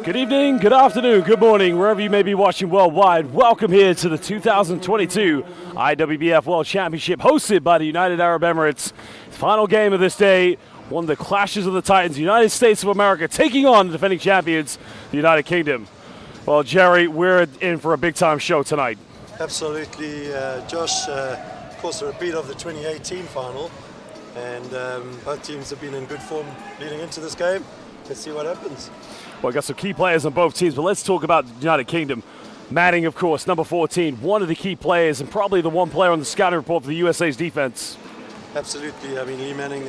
Good evening, good afternoon, good morning, wherever you may be watching worldwide. Welcome here to the 2022 IWBF World Championship hosted by the United Arab Emirates. Final game of this day, one of the clashes of the Titans, the United States of America taking on the defending champions, the United Kingdom. Well, Jerry, we're in for a big-time show tonight. Absolutely, Josh. Of course, a repeat of the 2018 final, and both teams have been in good form leading into this game. Let's see what happens. Well, I got some key players on both teams, but let's talk about the United Kingdom. Manning, of course, number 14, one of the key players and probably the one player on the scouting report for the USA's defense. Absolutely. I mean, Lee Manning,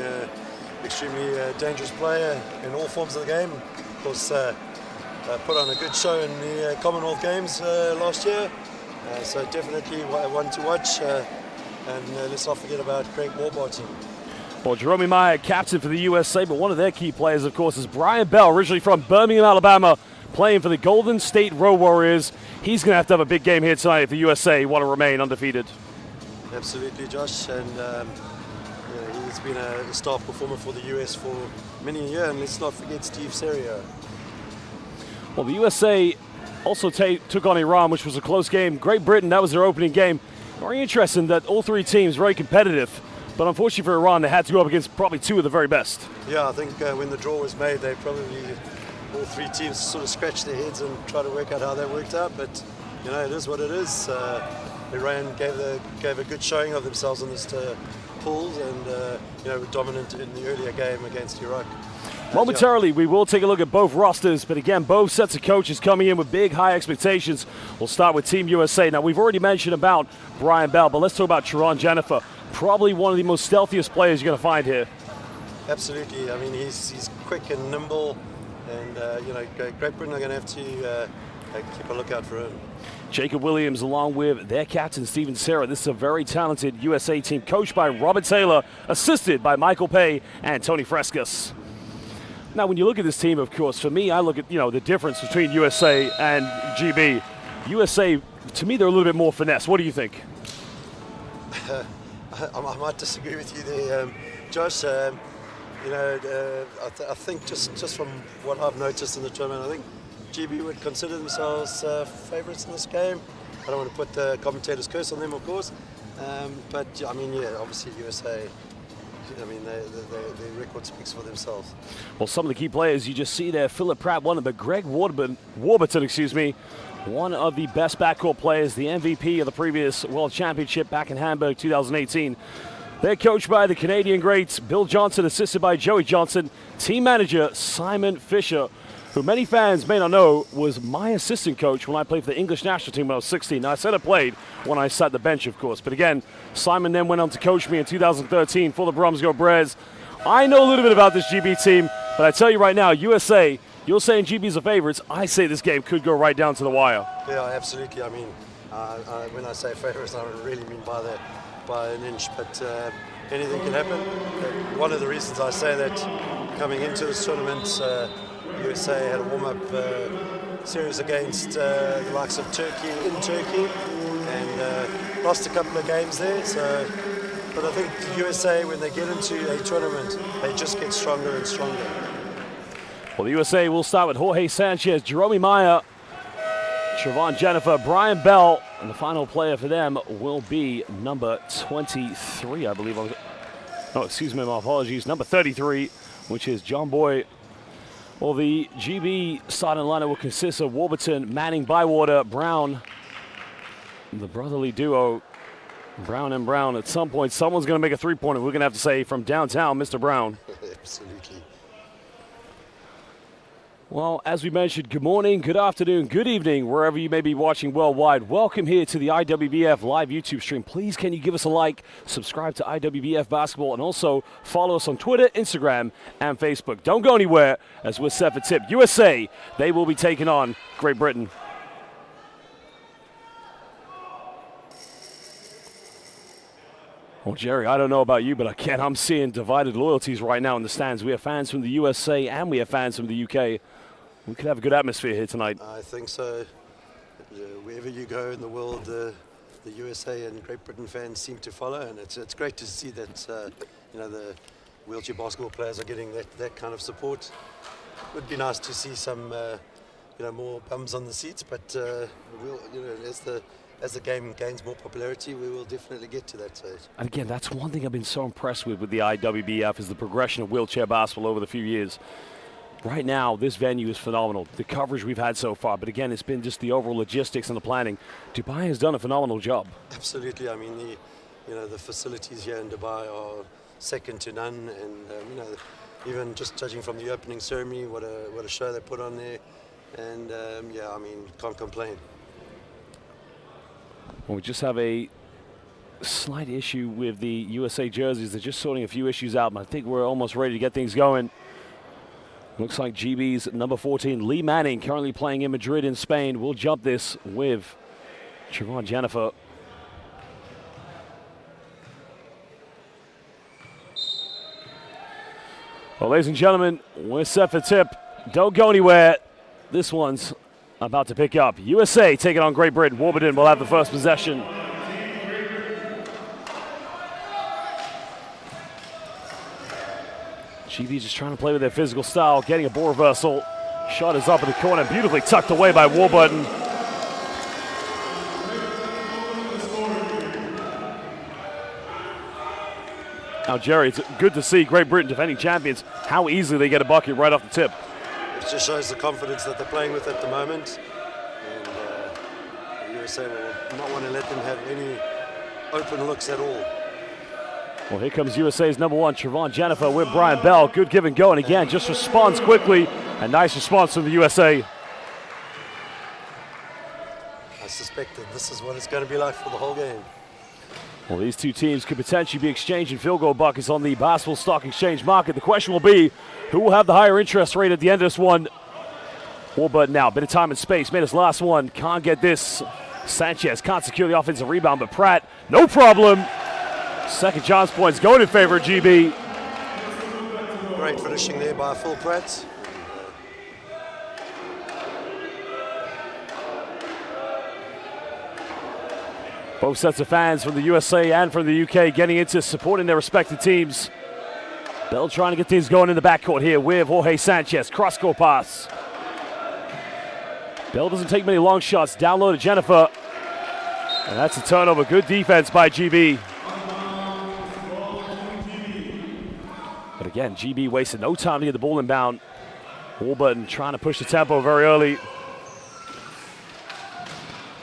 extremely dangerous player in all forms of the game. Of course, put on a good show in the Commonwealth Games last year. So definitely one to watch. And let's not forget about Craig Warbarton. Well, Jerome Meyer, captain for the USA, but one of their key players, of course, is Brian Bell, originally from Birmingham, Alabama, playing for the Golden State Road Warriors. He's going to have a big game here tonight if the USA want to remain undefeated. Absolutely, Josh. And he's been a star performer for the US for many a year. And let's not forget Steve Serio. Well, the USA also took on Iran, which was a close game. Great Britain, that was their opening game. Very interesting that all three teams very competitive. But unfortunately for Iran, they had to go up against probably two of the very best. Yeah, I think when the draw was made, they probably, all three teams sort of scratched their heads and tried to work out how that worked out. But, you know, it is what it is. Iran gave a good showing of themselves in this pool and, were dominant in the earlier game against Iraq. Momentarily, we will take a look at both rosters, but again, both sets of coaches coming in with big, high expectations. We'll start with Team USA. Now, we've already mentioned about Brian Bell, but let's talk about Teron Jennifer. Probably one of the most stealthiest players you're going to find here. Absolutely. I mean, he's quick and nimble, and Great Britain are going to have to keep a lookout for him. Jacob Williams, along with their captain Stephen Serra. This is a very talented USA team, coached by Robert Taylor, assisted by Michael Pay and Tony Frescas. Now, when you look at this team, of course, for me, I look at the difference between USA and GB. USA, to me, they're a little bit more finesse. What do you think? I might disagree with you there, Josh. I think just from what I've noticed in the tournament, I think GB would consider themselves favourites in this game. I don't want to put the commentator's curse on them, of course. But, I mean, yeah, obviously USA, I mean, their record speaks for themselves. Well, some of the key players you just see there, Philip Pratt, one of them, but Greg Warburton, one of the best backcourt players, the MVP of the previous World Championship back in Hamburg 2018. They're coached by the Canadian greats Bill Johnson, assisted by Joey Johnson. Team manager Simon Fisher, who many fans may not know was my assistant coach when I played for the English national team when I was 16. Now, I said I played when I sat the bench, of course. But again, Simon then went on to coach me in 2013 for the Bromsgrove Breds. I know a little bit about this GB team, but I tell you right now, USA, you're saying GB's the favorites. I say this game could go right down to the wire. Yeah, absolutely. I mean, when I say favorites, I don't really mean by that by an inch, but anything can happen. One of the reasons I say that, coming into this tournament, USA had a warm-up series against the likes of Turkey in Turkey, and lost a couple of games there. But I think the USA, when they get into a tournament, they just get stronger and stronger. Well, the USA will start with Jorge Sanchez, Jerome Meyer, Teron Jennifer, Brian Bell, and the final player for them will be number 23, I believe. Oh, excuse me, my apologies. Number 33, which is John Boy. Well, the GB starting lineup will consist of Warburton, Manning, Bywater, Brown, the brotherly duo, Brown and Brown. At some point, someone's going to make a three-pointer. We're going to have to say from downtown, Mr. Brown. Absolutely. Well, as we mentioned, good morning, good afternoon, good evening, wherever you may be watching worldwide. Welcome here to the IWBF live YouTube stream. Please, can you give us a like, subscribe to IWBF Basketball, and also follow us on Twitter, Instagram, and Facebook. Don't go anywhere, as we're set for tip. USA, they will be taking on Great Britain. Well, Jerry, I don't know about you, but I'm seeing divided loyalties right now in the stands. We have fans from the USA and we have fans from the UK. We could have a good atmosphere here tonight. I think so. Wherever you go in the world, the USA and Great Britain fans seem to follow, and it's great to see that the wheelchair basketball players are getting that kind of support. It would be nice to see some more bums on the seats. But we'll, as the game gains more popularity, we will definitely get to that stage. And again, that's one thing I've been so impressed with the IWBF is the progression of wheelchair basketball over the few years. Right now, this venue is phenomenal. The coverage we've had so far, but again, it's been just the overall logistics and the planning. Dubai has done a phenomenal job. Absolutely. I mean, the facilities here in Dubai are second to none, and even just judging from the opening ceremony, what a show they put on there, and yeah, I mean, can't complain. Well, we just have a slight issue with the USA jerseys. They're just sorting a few issues out, but I think we're almost ready to get things going. Looks like GB's number 14, Lee Manning, currently playing in Madrid in Spain. We'll jump this with Trevon Jennifer. Well, ladies and gentlemen, we're set for tip. Don't go anywhere. This one's about to pick up. USA taking on Great Britain. Warburton will have the first possession. GB just trying to play with their physical style, getting a ball reversal. Shot is up in the corner, beautifully tucked away by Warburton. Now, Jerry, it's good to see Great Britain, defending champions, how easily they get a bucket right off the tip. It just shows the confidence that they're playing with at the moment. And the USA will not want to let them have any open looks at all. Well, here comes USA's number 1, Trevon Jennifer with Brian Bell. Good give and go, and again, just responds quickly. A nice response from the USA. I suspect that this is what it's going to be like for the whole game. Well, these two teams could potentially be exchanging field goal buckets on the basketball stock exchange market. The question will be, who will have the higher interest rate at the end of this one? Warburton now, bit of time and space, made his last one. Can't get this. Sanchez can't secure the offensive rebound, but Pratt, no problem. Second chance points going in favor of GB. Great finishing there by Phil Pratt. Both sets of fans from the USA and from the UK getting into supporting their respective teams. Bell trying to get things going in the backcourt here with Jorge Sanchez. Cross-court pass. Bell doesn't take many long shots. Down low to Jennifer. And that's a turnover. Good defense by GB. But again, GB wasted no time to get the ball inbound. Warburton trying to push the tempo very early.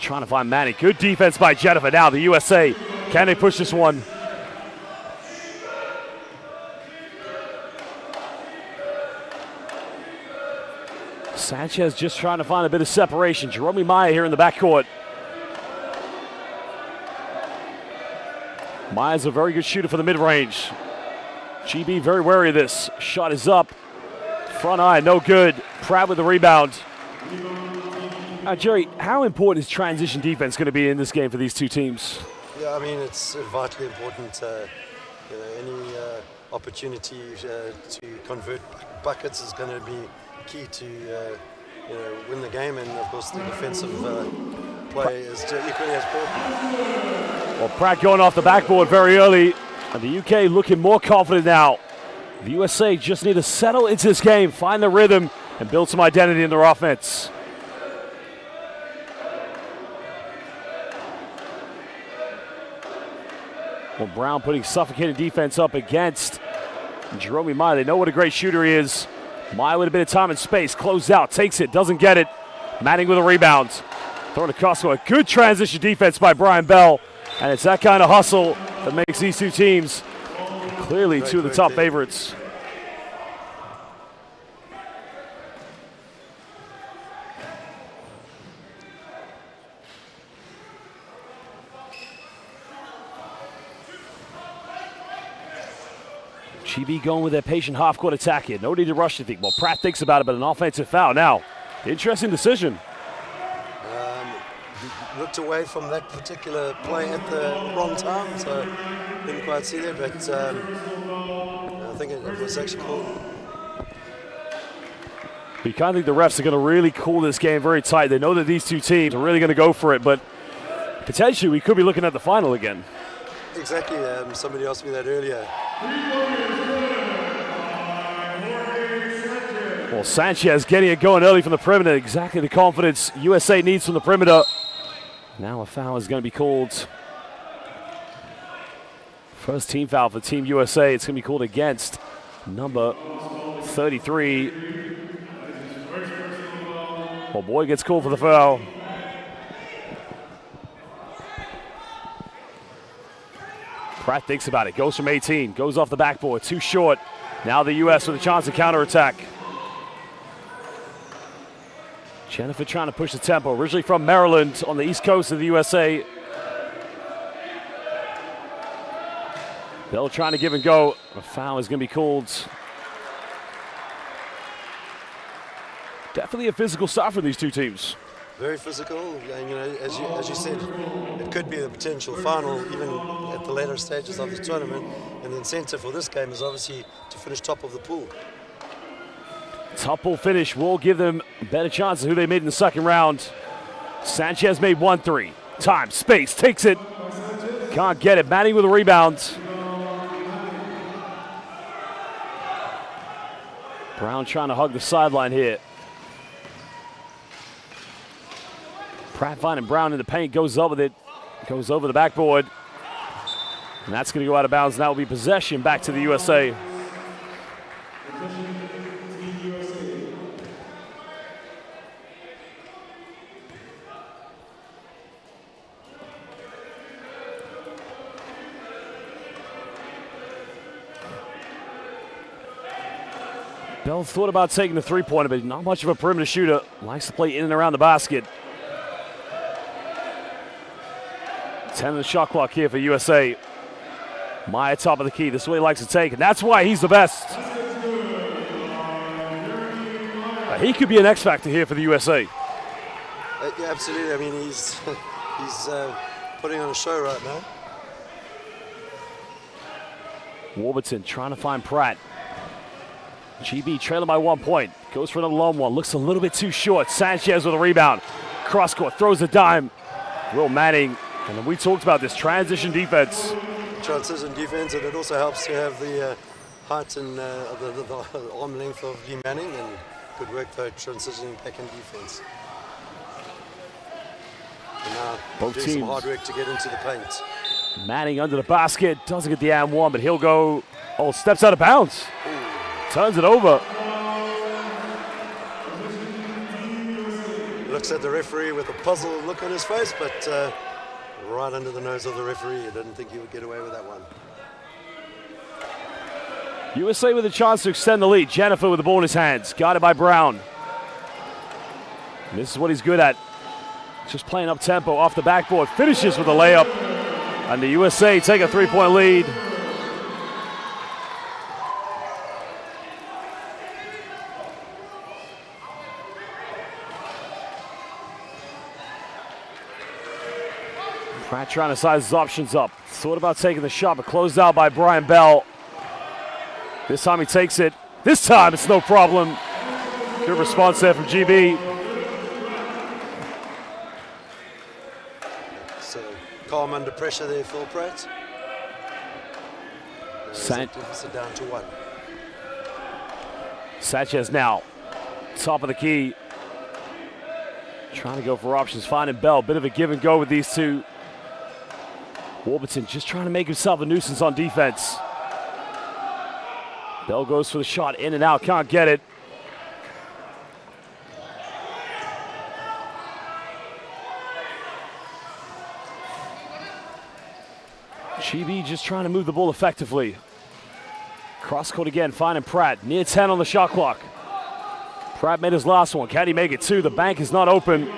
Trying to find Manning. Good defense by Jennifer. Now the USA. Can they push this one? Sanchez just trying to find a bit of separation. Jerome Meyer here in the backcourt. Meyer's a very good shooter for the mid-range. GB very wary of this. Shot is up. Front eye, no good. Pratt with the rebound. Now, Jerry, how important is transition defense going to be in this game for these two teams? Yeah, I mean, it's vitally important. Any opportunity to convert buckets is going to be key to win the game, and of course the defensive play is equally as important. Well, Pratt going off the backboard very early, and the UK looking more confident now. The USA just need to settle into this game, find the rhythm, and build some identity in their offense. Well, Brown putting suffocating defense up against Jerome Meyer. They know what a great shooter he is. Meyer with a bit of time and space, closed out, takes it, doesn't get it. Manning with a rebound. Throwing across a good transition defense by Brian Bell. And it's that kind of hustle that makes these two teams clearly two of the top favorites. GB going with their patient half-court attack here. No need to rush anything. Well, Pratt thinks about it, but an offensive foul. Now, interesting decision. He looked away from that particular play at the wrong time, so didn't quite see that, but I think it was actually cool. We kind of think the refs are going to really cool this game very tight. They know that these two teams are really going to go for it, but potentially we could be looking at the final again. Exactly. Somebody asked me that earlier. Well, Sanchez getting it going early from the perimeter. Exactly the confidence USA needs from the perimeter. Now a foul is going to be called. First team foul for Team USA. It's going to be called against number 33. Well, Boyd gets called for the foul. Pratt thinks about it. Goes from 18. Goes off the backboard. Too short. Now the U.S. with a chance to counterattack. Jennifer trying to push the tempo. Originally from Maryland on the east coast of the USA. Bell trying to give and go. A foul is going to be called. Definitely a physical start for these two teams. Very physical, and as you said, it could be the potential final even at the later stages of the tournament. And the incentive for this game is obviously to finish top of the pool. Top pool finish will give them a better chance of who they made in the second round. Sanchez made 1-3. Time, space, takes it. Can't get it. Manning with a rebound. Brown trying to hug the sideline here. Pratt finding Brown in the paint, goes up with it, goes over the backboard. And that's going to go out of bounds. Now will be possession back to the USA. Bell thought about taking the three-pointer, but not much of a perimeter shooter. Likes to play in and around the basket. 10 on the shot clock here for USA. Maya top of the key. This is what he likes to take, and that's why he's the best. He could be an X factor here for the USA. Yeah, absolutely. I mean, he's putting on a show right now. Warburton trying to find Pratt. GB trailing by 1 point. Goes for another long one. Looks a little bit too short. Sanchez with a rebound. Cross court, throws a dime. Will Manning. And then we talked about this transition defense. Transition defense, and it also helps to have the height and the arm length of Lee Manning, and good work for transitioning back in defense. And now both doing teams. Some hard work to get into the paint. Manning under the basket, doesn't get the and one, but he'll go, steps out of bounds. Ooh. Turns it over. Looks at the referee with a puzzled look on his face, but right under the nose of the referee. I didn't think he would get away with that one. USA with a chance to extend the lead. Jennifer with the ball in his hands, guarded by Brown. And this is what he's good at. Just playing up tempo off the backboard. Finishes with a layup. And the USA take a three-point lead. Pratt trying to size his options up. Thought about taking the shot, but closed out by Brian Bell. This time he takes it. This time it's no problem. Good response there from GB. So calm under pressure there, Phil Pratt. Deficit down to 1. Sanchez now, top of the key. Trying to go for options, finding Bell. Bit of a give and go with these two. Warburton just trying to make himself a nuisance on defense. Bell goes for the shot, in and out, can't get it. GB just trying to move the ball effectively. Cross court again, finding Pratt. Near 10 on the shot clock. Pratt made his last one. Can he make it 2? The bank is not open.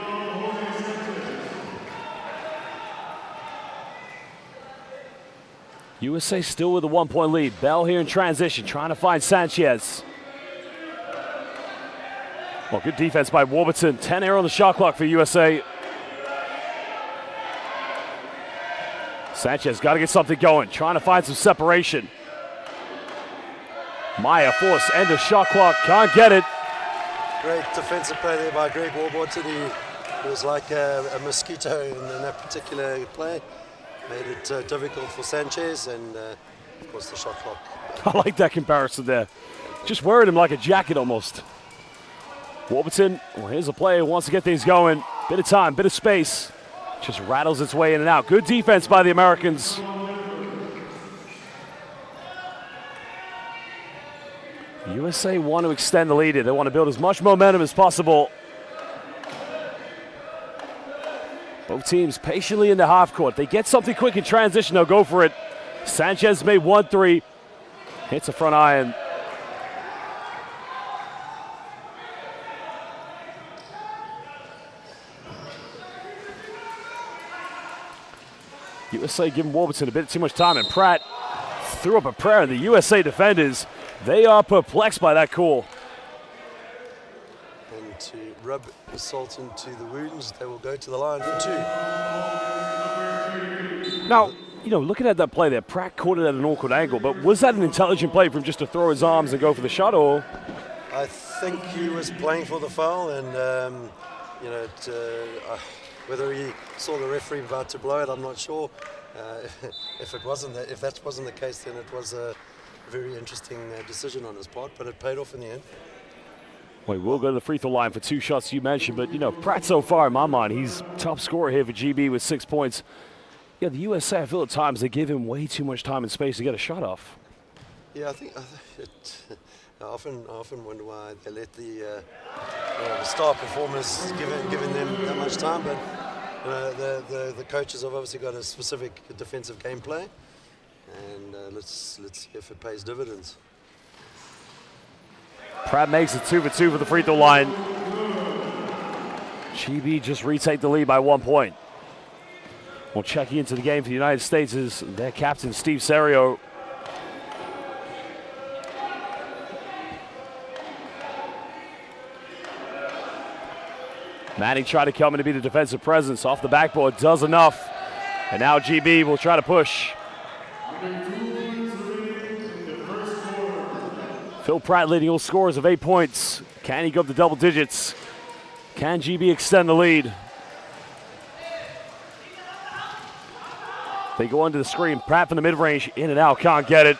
USA still with a 1 point lead. Bell here in transition, trying to find Sanchez. Well, good defense by Warburton. 10 air on the shot clock for USA. Sanchez got to get something going, trying to find some separation. Maya force, end of shot clock, can't get it. Great defensive play there by Greg Warburton. He was like a mosquito in that particular play. Made it difficult for Sanchez, and of course the shot clock. I like that comparison there. Just wearing him like a jacket almost. Warburton, well, here's a player who wants to get things going. Bit of time, bit of space. Just rattles its way in and out. Good defense by the Americans. USA want to extend the lead here. They want to build as much momentum as possible. Both teams patiently in the half court. They get something quick in transition, they'll go for it. Sanchez made 1-3. Hits the front iron. USA giving Warburton a bit too much time, and Pratt threw up a prayer. The USA defenders, they are perplexed by that call. And to rub the salt into the wounds, they will go to the line for 2. Now, you know, looking at that play there, Pratt caught it at an awkward angle, but was that an intelligent play from just to throw his arms and go for the shot, or? I think he was playing for the foul, and you know, whether he saw the referee about to blow it, I'm not sure. If that wasn't the case, then it was a very interesting decision on his part, but it paid off in the end. Well, we'll go to the free throw line for 2 shots you mentioned, but you know, Pratt so far in my mind, he's top scorer here for GB with 6 points. Yeah, the USA, I feel at times they give him way too much time and space to get a shot off. Yeah, I think I often wonder why they let the star performers giving them that much time, but the coaches have obviously got a specific defensive game play, and let's see if it pays dividends. Pratt makes it 2 for 2 for the free throw line. GB just retake the lead by 1 point. Well, checking into the game for the United States is their captain, Steve Serio. Manning tried to come in to be the defensive presence. Off the backboard, does enough. And now GB will try to push. Phil Pratt leading all scorers of 8 points. Can he go up to double digits? Can GB extend the lead? They go under the screen. Pratt from the mid-range, in and out, can't get it.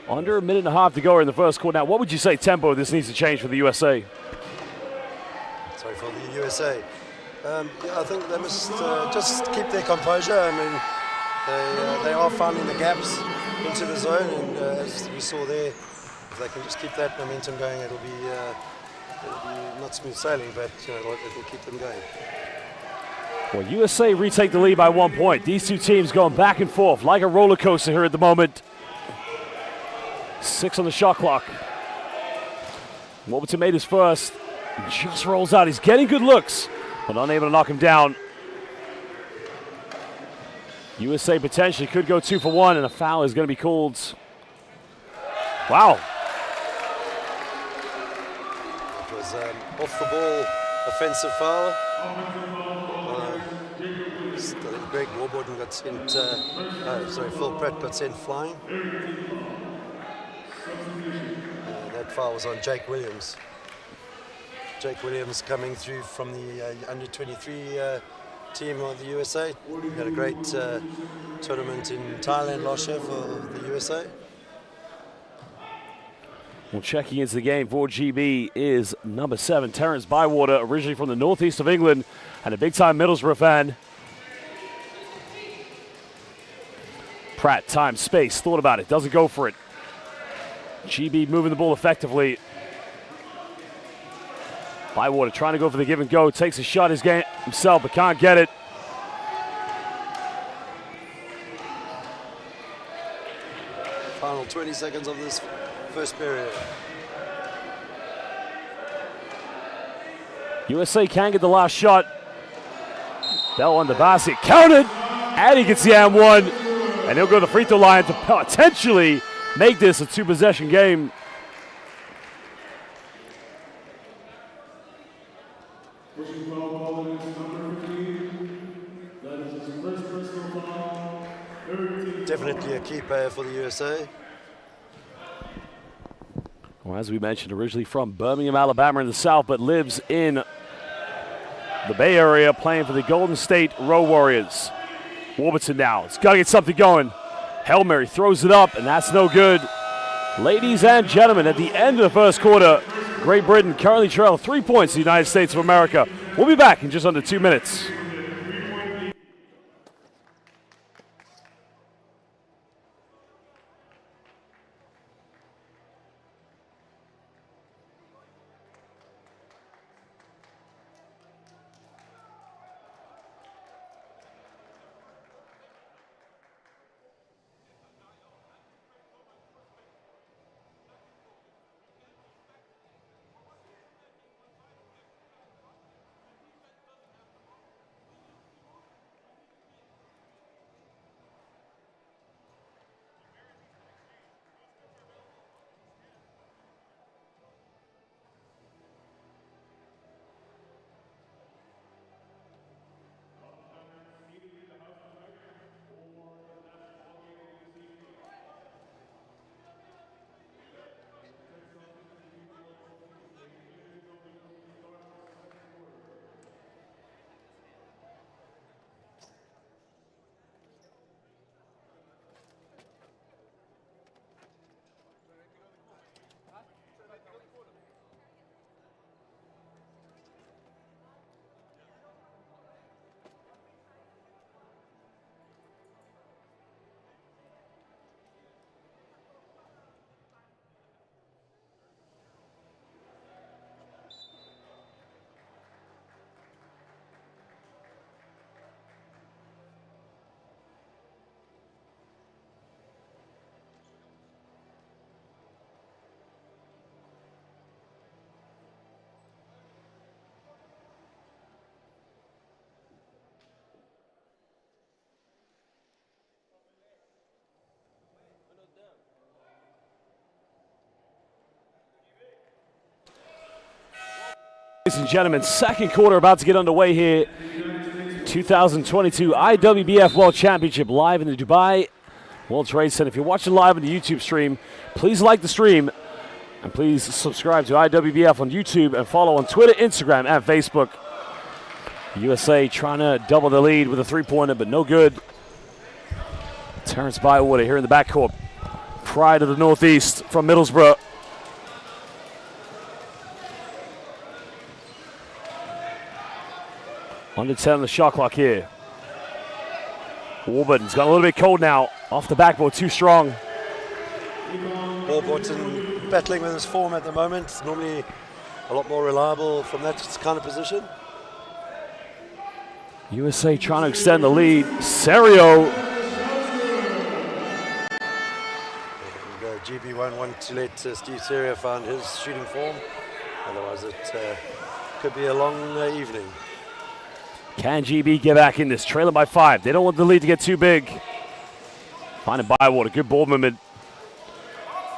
Under a minute and a half to go in the first quarter. Now, what would you say tempo this needs to change for the USA? Sorry, for the USA. Yeah, I think they must just keep their composure. I mean, they are finding the gaps into the zone, and as we saw there, if they can just keep that momentum going, it'll be not smooth sailing, but it will keep them going. Well, USA retake the lead by 1 point. These two teams going back and forth like a roller coaster here at the moment. 6 on the shot clock. Warburton made his first. Just rolls out. He's getting good looks, but unable to knock him down. USA potentially could go 2 for 1, and a foul is going to be called. Wow. It was off the ball, offensive foul. I think Greg Warburton got sent, Phil Pratt got sent flying. That foul was on Jake Williams. Jake Williams coming through from the under-23 team of the USA. He had a great tournament in Thailand last year for the USA. Well, checking into the game for GB is number 7, Terrence Bywater, originally from the northeast of England and a big-time Middlesbrough fan. Pratt, time, space, thought about it, doesn't go for it. GB moving the ball effectively. Bywater trying to go for the give and go, takes a shot himself, but can't get it. Final 20 seconds of this first period. USA can get the last shot. Bell on the basket, counted, and he gets the and one, and he'll go to the free throw line to potentially make this a 2-possession game. Definitely a key player for the USA. Well, as we mentioned, originally from Birmingham, Alabama in the South, but lives in the Bay Area, playing for the Golden State Road Warriors. Warburton now, it's got to get something going. Hail Mary throws it up, and that's no good. Ladies and gentlemen, at the end of the first quarter, Great Britain currently trail 3 points to the United States of America. We'll be back in just under 2 minutes. Ladies and gentlemen, second quarter about to get underway here. 2022 IWBF World Championship live in the Dubai World Trade Center. If you're watching live on the YouTube stream, please like the stream and please subscribe to IWBF on YouTube and follow on Twitter, Instagram, and Facebook. USA trying to double the lead with a three-pointer, but no good. Terrence Bywater here in the backcourt. Pride of the Northeast from Middlesbrough. Under 10 on the shot clock here. Warburton's got a little bit cold now. Off the backboard, too strong. Warburton battling with his form at the moment. Normally a lot more reliable from that kind of position. USA trying to extend the lead. Serio. And GB won't want to let Steve Serio find his shooting form. Otherwise it could be a long evening. Can GB get back in this? Trailing by 5. They don't want the lead to get too big. Finding Bywater. Good ball movement.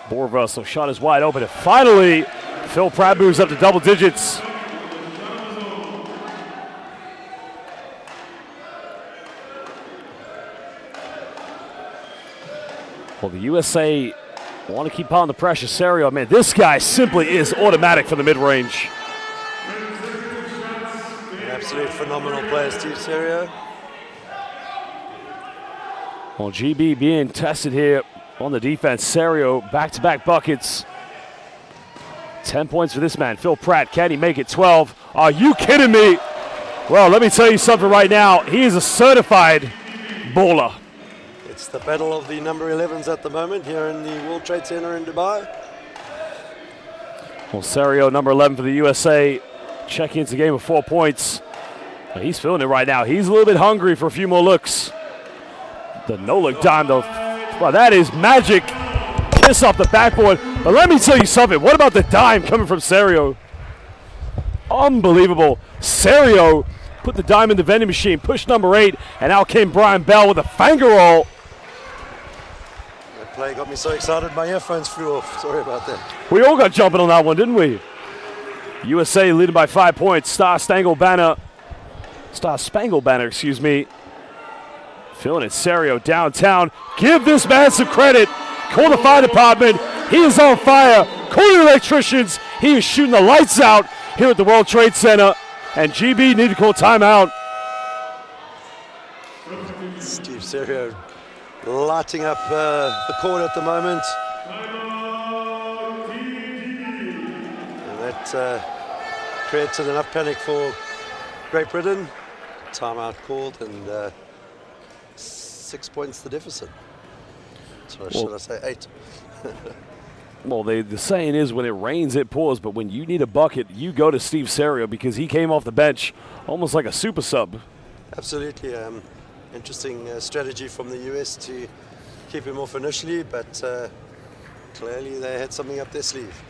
Ball reversal. Shot is wide open. And finally, Phil Pratt moves up to double digits. Well, the USA want to keep on the pressure. Serio, man, this guy simply is automatic for the mid-range. Absolute phenomenal player, Steve Serio. Well, GB being tested here on the defense. Serio, back-to-back buckets. 10 points for this man, Phil Pratt. Can he make it 12? Are you kidding me? Well, let me tell you something right now. He is a certified baller. It's the battle of the number 11s at the moment here in the World Trade Center in Dubai. Well, Serio, number 11 for the USA, checking into the game with 4 points. He's feeling it right now. He's a little bit hungry for a few more looks. The no-look dime, though. Wow, that is magic. Kiss off the backboard. But let me tell you something. What about the dime coming from Serio? Unbelievable. Serio put the dime in the vending machine, pushed number 8, and out came Brian Bell with a finger roll. That play got me so excited my earphones flew off. Sorry about that. We all got jumping on that one, didn't we? USA leading by 5 points. Star-Spangled Banner, excuse me. Feeling it, Serio downtown. Give this man some credit. Call the fire department. He is on fire. Call the electricians. He is shooting the lights out here at the World Trade Center. And GB need to call timeout. Steve Serio lighting up the court at the moment. And that created enough panic for Great Britain. Timeout called, and 6 points the deficit. So should I say 8? Well, the saying is when it rains, it pours, but when you need a bucket, you go to Steve Serio because he came off the bench almost like a super sub. Absolutely. Interesting strategy from the US to keep him off initially, but clearly they had something up their sleeve.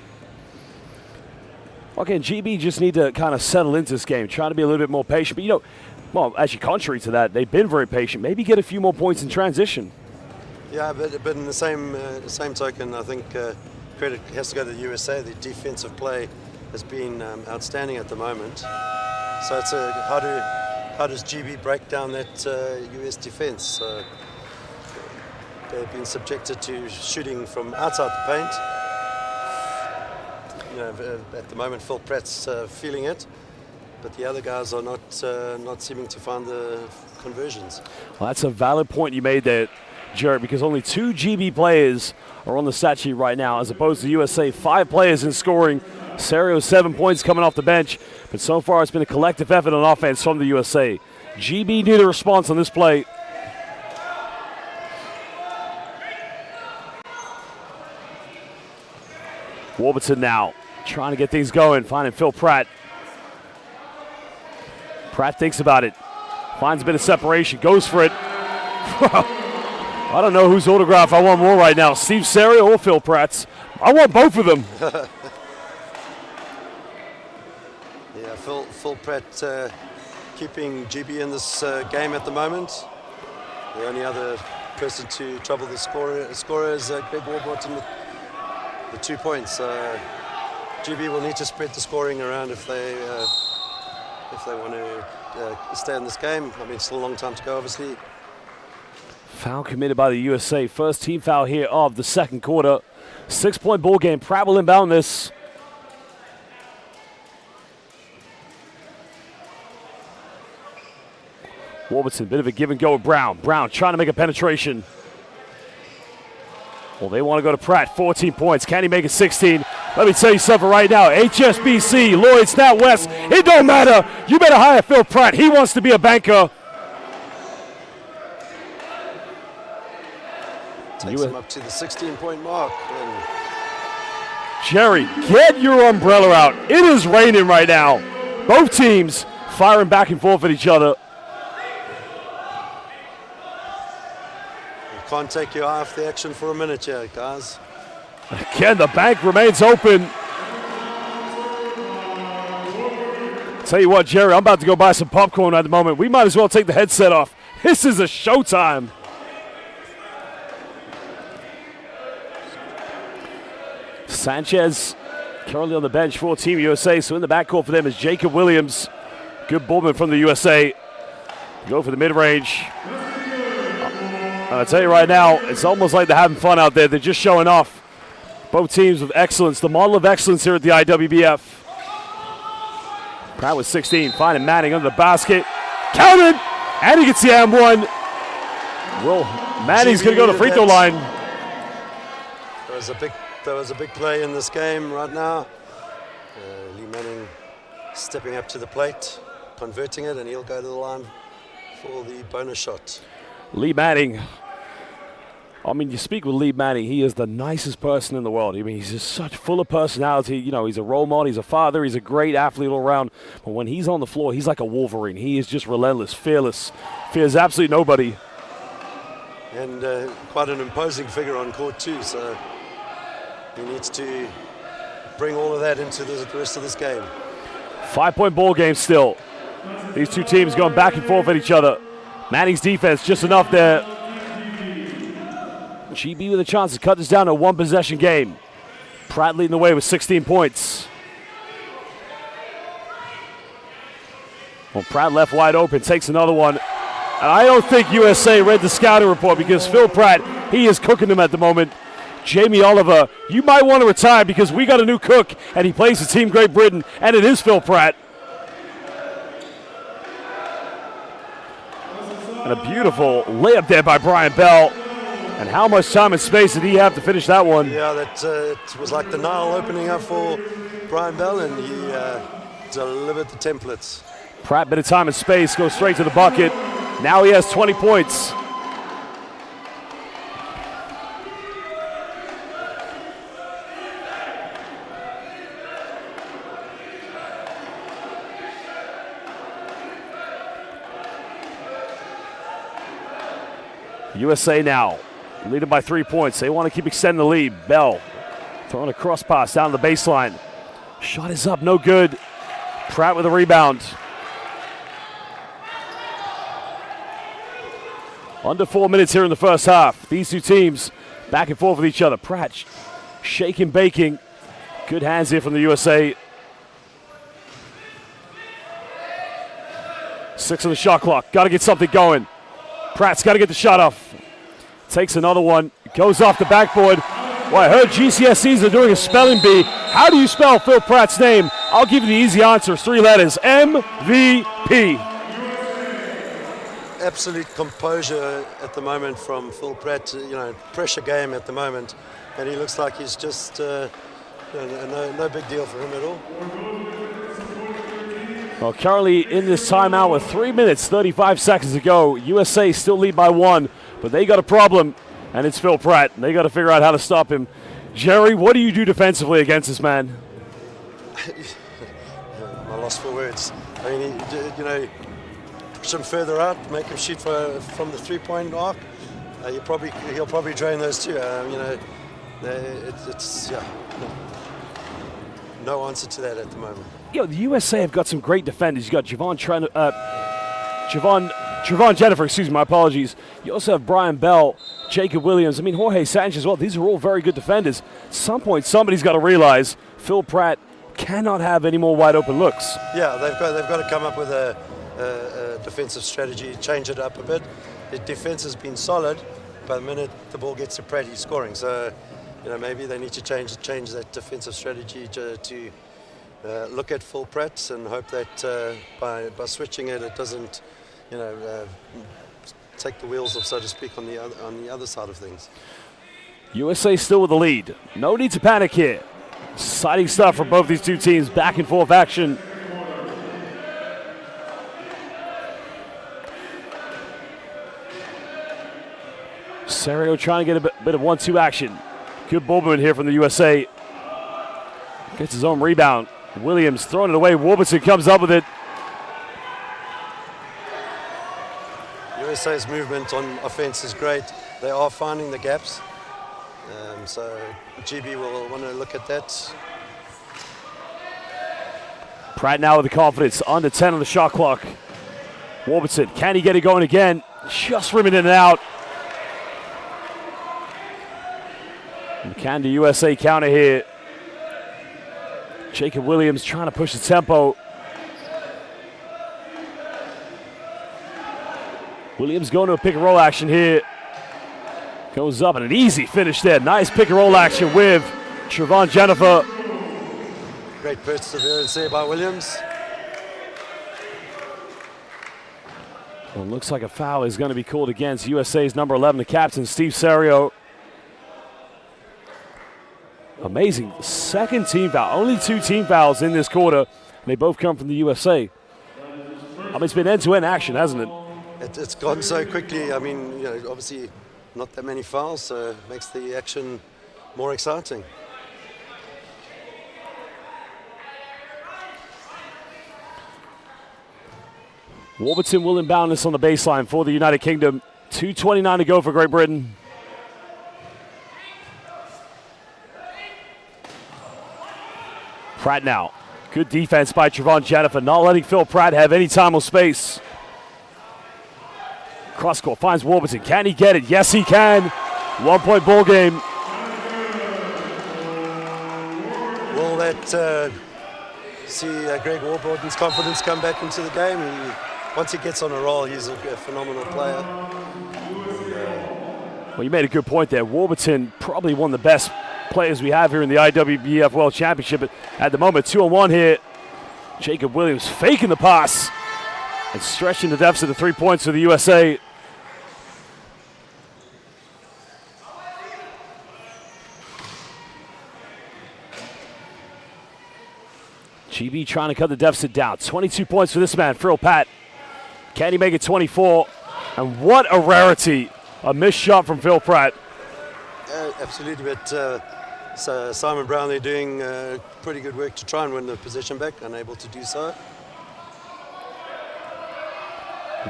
Okay, GB just need to kind of settle into this game, try to be a little bit more patient. But, you know, well, actually, contrary to that, they've been very patient. Maybe get a few more points in transition. Yeah, but in the same token, I think credit has to go to the USA. The defensive play has been outstanding at the moment. So it's how does GB break down that US defense? They've been subjected to shooting from outside the paint. You know, at the moment, Phil Pratt's feeling it, but the other guys are not seeming to find the conversions. Well, that's a valid point you made there, Jared, because only 2 GB players are on the stat sheet right now, as opposed to USA 5 players in scoring. Serio 7 points coming off the bench, but so far it's been a collective effort on offense from the USA. GB need a response on this play. Warburton now trying to get things going, finding Phil Pratt. Pratt thinks about it, finds a bit of separation, goes for it. I don't know whose autograph I want more right now, Steve Serio or Phil Pratt's. I want both of them. Yeah, Phil Pratt keeping GB in this game at the moment. The only other person to trouble the scorer is Greg Warburton with the 2 points. GB will need to spread the scoring around if they want to stay in this game. I mean, still a long time to go, obviously. Foul committed by the USA. First team foul here of the second quarter. 6-point ball game. Pratt will inbound this. Warburton, bit of a give and go with Brown. Brown trying to make a penetration. Well, they want to go to Pratt. 14 points. Can he make it 16? Let me tell you something right now. HSBC, Lloyd's, NatWest, it don't matter. You better hire Phil Pratt. He wants to be a banker. Takes him up to the 16-point mark. Jerry, get your umbrella out. It is raining right now. Both teams firing back and forth at each other. You can't take your eye off the action for a minute here, guys. Again, the bank remains open. Tell you what, Jerry, I'm about to go buy some popcorn at the moment. We might as well take the headset off. This is a showtime. Sanchez currently on the bench for Team USA. So in the backcourt for them is Jacob Williams. Good ballman from the USA. Go for the mid-range. I'll tell you right now, it's almost like they're having fun out there. They're just showing off. Both teams with excellence. The model of excellence here at the IWBF. Pratt with 16. Finding Manning under the basket. Counted! And he gets the and one. Well, Manning's going to go to the free throw line. There was a big play in this game right now. Lee Manning stepping up to the plate, converting it, and he'll go to the line for the bonus shot. Lee Manning. I mean, you speak with Lee Manning, he is the nicest person in the world. I mean, he's just such full of personality. You know, he's a role model, he's a father, he's a great athlete all around. But when he's on the floor, he's like a Wolverine. He is just relentless, fearless, fears absolutely nobody. And quite an imposing figure on court too, so he needs to bring all of that into the rest of this game. 5-point ball game still. These two teams going back and forth at each other. Manning's defense just enough there. GB with a chance to cut this down to a one-possession game. Pratt leading the way with 16 points. Well, Pratt left wide open, takes another one. And I don't think USA read the scouting report because Phil Pratt, he is cooking them at the moment. Jamie Oliver, you might want to retire because we got a new cook, and he plays for Team Great Britain, and it is Phil Pratt. And a beautiful layup there by Brian Bell. And how much time and space did he have to finish that one? Yeah, that it was like the Nile opening up for Brian Bell, and he delivered the templates. Pratt, bit of time and space, goes straight to the bucket. Now he has 20 points. USA now, leading by 3 points. They want to keep extending the lead. Bell throwing a cross pass down the baseline. Shot is up, no good. Pratt with a rebound. Under 4 minutes here in the first half. These two teams back and forth with each other. Pratt shaking, baking. Good hands here from the USA. 6 on the shot clock. Got to get something going. Pratt's got to get the shot off. Takes another one. Goes off the backboard. Well, I heard GCSEs are doing a spelling bee. How do you spell Phil Pratt's name? I'll give you the easy answer. 3 letters. MVP. Absolute composure at the moment from Phil Pratt. Pressure game at the moment, and he looks like he's just no big deal for him at all. Well, currently in this timeout with 3 minutes, 35 seconds to go. USA still lead by 1, but they got a problem, and it's Phil Pratt. They got to figure out how to stop him. Jerry, what do you do defensively against this man? I lost for words. I mean, push him further out, make him shoot from the three-point arc. He'll probably drain those too. No answer to that at the moment. The USA have got some great defenders. You got Javon Jennifer, excuse me, my apologies. You also have Brian Bell, Jacob Williams. I mean, Jorge Sanchez as well. These are all very good defenders. At some point, somebody's got to realize Phil Pratt cannot have any more wide open looks. Yeah, they've got to come up with a defensive strategy, change it up a bit. The defense has been solid, but the minute the ball gets to Pratt, he's scoring. So, maybe they need to change that defensive strategy to look at Phil Pratt and hope that by switching it doesn't, take the wheels off, so to speak, on the other side of things. USA still with the lead. No need to panic here. Exciting stuff for both these two teams. Back and forth action. Serio trying to get a bit of 1-2 action. Good ball movement here from the USA. Gets his own rebound. Williams throwing it away. Warburton comes up with it. USA's movement on offense is great. They are finding the gaps. So GB will want to look at that. Pratt now with the confidence. Under 10 on the shot clock. Warburton, can he get it going again? Just rimming in and out. And can the USA counter here? Jacob Williams trying to push the tempo. Williams going to a pick and roll action here. Goes up and an easy finish there. Nice pick and roll action with Trevon Jennifer. Great perseverance there by Williams. Well, it looks like a foul is going to be called against USA's number 11, the captain, Steve Serio. Amazing. Second team foul. Only 2 team fouls in this quarter. And they both come from the USA. I mean, it's been end-to-end action, hasn't it? It's gone so quickly. I mean, obviously not that many fouls, so it makes the action more exciting. Warburton will inbound this on the baseline for the United Kingdom. 2:29 to go for Great Britain. Pratt now. Good defense by Trevon Jennifer, not letting Phil Pratt have any time or space. Cross court finds Warburton. Can he get it? Yes, he can. 1-point ball game. Will that see Greg Warburton's confidence come back into the game? Once he gets on a roll, he's a phenomenal player. Well, you made a good point there. Warburton, probably one of the best players we have here in the IWBF World Championship. But at the moment, 2-on-1 here. Jacob Williams faking the pass and stretching the deficit to 3 points for the USA. GB trying to cut the deficit down. 22 points for this man, Phil Pratt. Can he make it 24? And what a rarity. A missed shot from Phil Pratt. Absolutely, but so Simon Brown, they're doing pretty good work to try and win the possession back, unable to do so.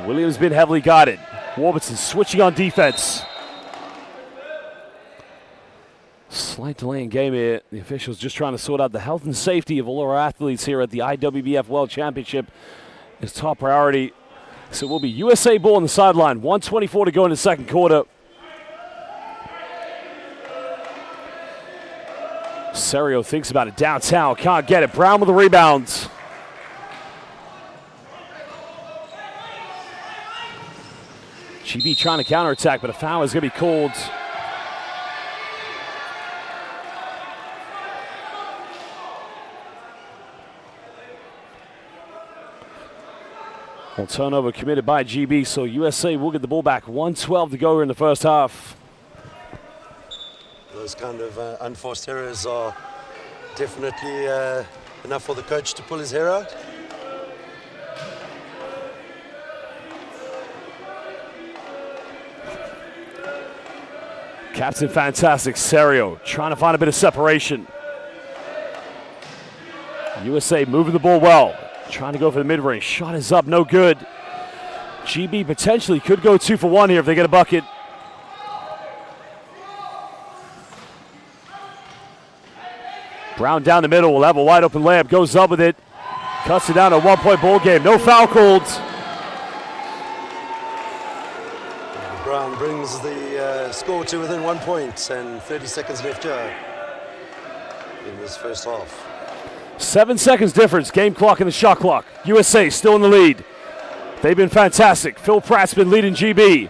Williams been heavily guarded. Warburton switching on defense. Slight delay in game here. The officials just trying to sort out the health and safety of all our athletes here at the IWBF World Championship is top priority. So it will be USA ball on the sideline. 1:24 to go in the second quarter. Serio thinks about it downtown. Can't get it. Brown with the rebounds. GB trying to counterattack, but a foul is going to be called. Well, turnover committed by GB, so USA will get the ball back. 1:12 to go in the first half. Those kind of unforced errors are definitely enough for the coach to pull his hair out. Captain fantastic, Serio trying to find a bit of separation. USA moving the ball well. Trying to go for the mid-range. Shot is up, no good. GB potentially could go 2 for 1 here if they get a bucket. Brown down the middle will have a wide open layup. Goes up with it. Cuts it down to a 1-point ball game. No foul called. Brown brings the score to within 1 point and 30 seconds left here in this first half. 7 seconds difference, game clock and the shot clock. USA still in the lead. They've been fantastic. Phil Pratt's been leading GB.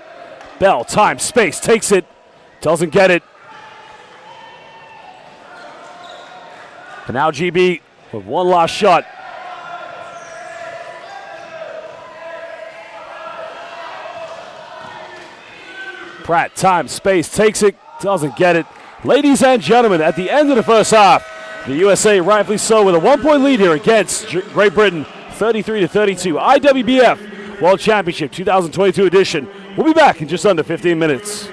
Bell, time, space, takes it. Doesn't get it. And now GB with one last shot. Pratt, time, space, takes it. Doesn't get it. Ladies and gentlemen, at the end of the first half, the USA rightfully so with a 1-point lead here against Great Britain, 33-32. IWBF World Championship 2022 edition. We'll be back in just under 15 minutes.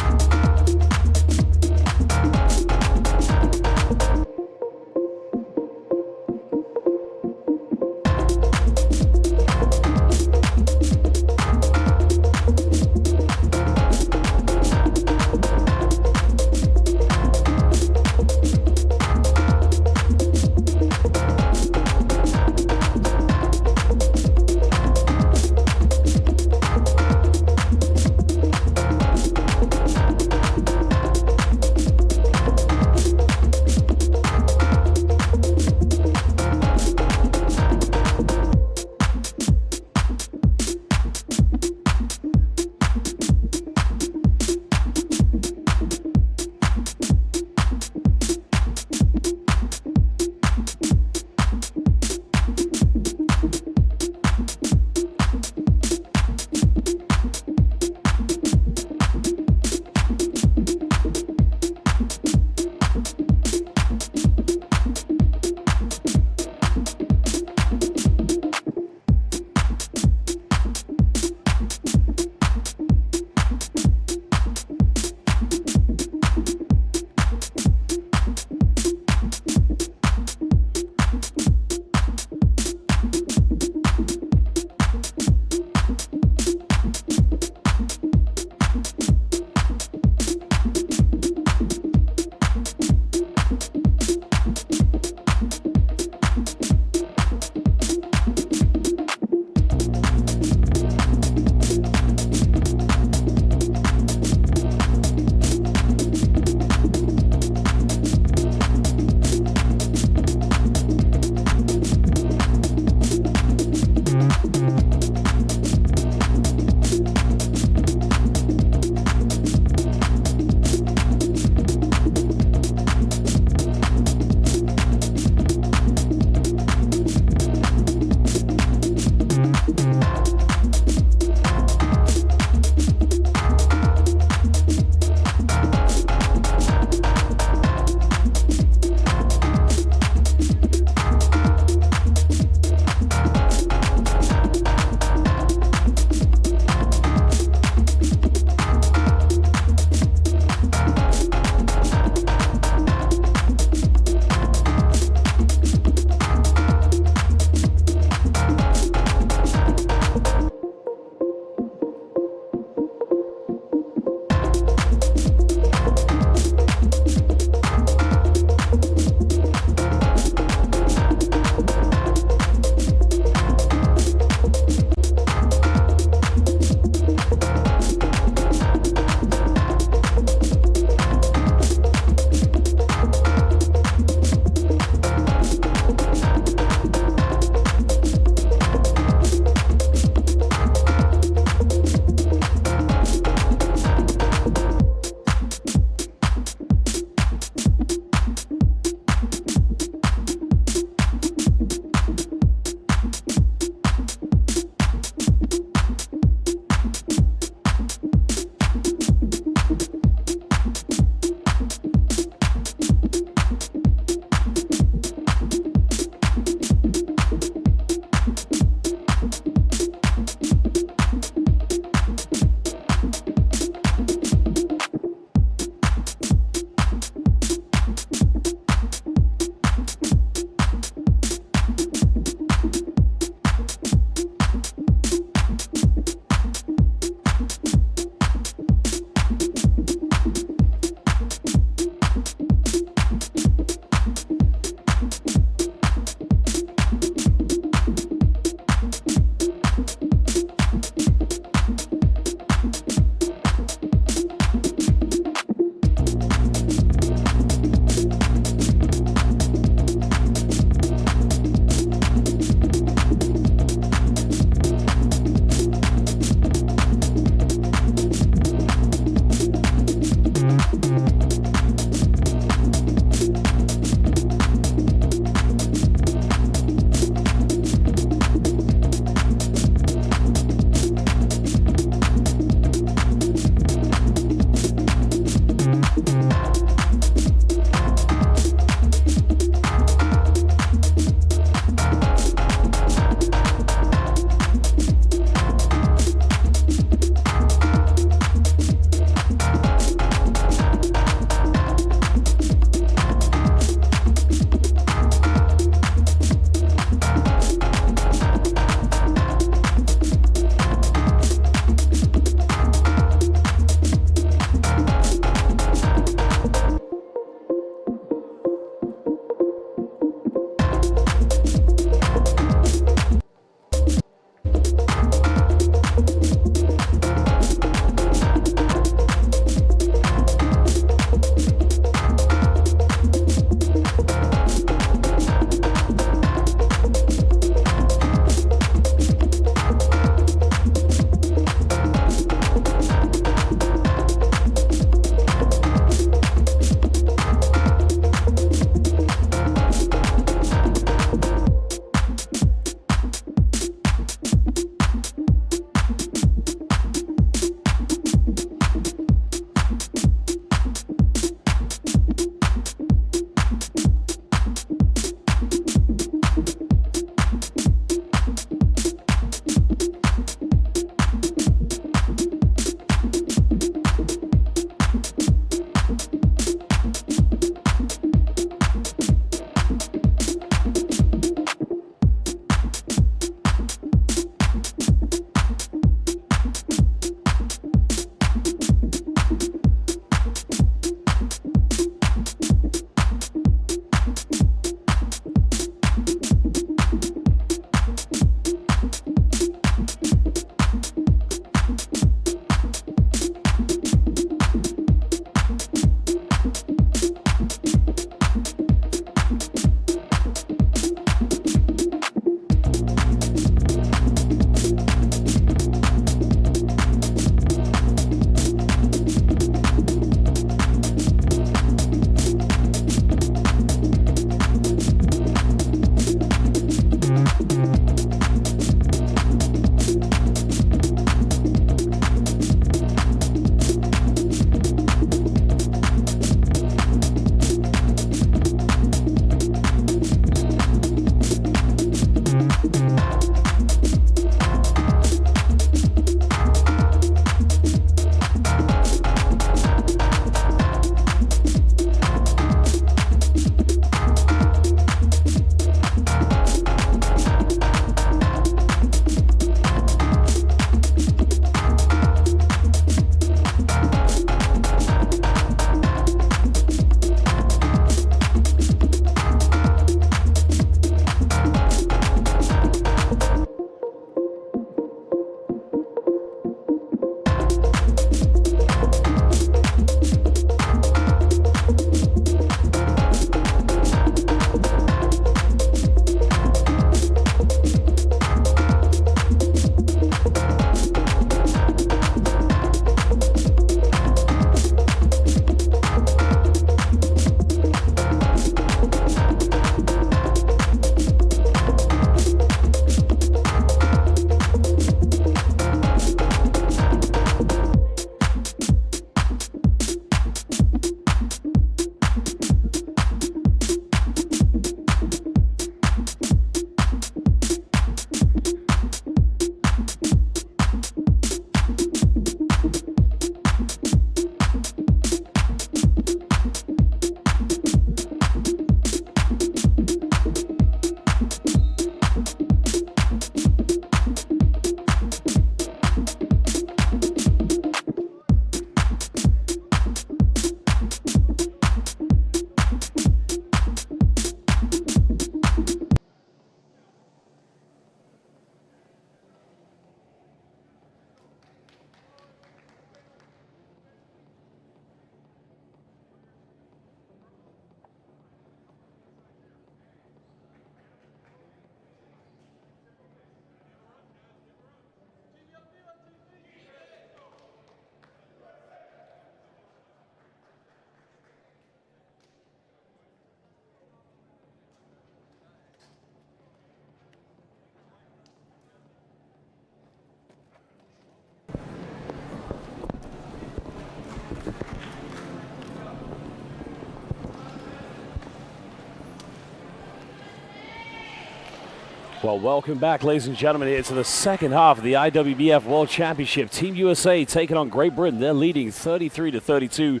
Well, welcome back, ladies and gentlemen, here to the second half of the IWBF World Championship. Team USA taking on Great Britain. They're leading 33-32.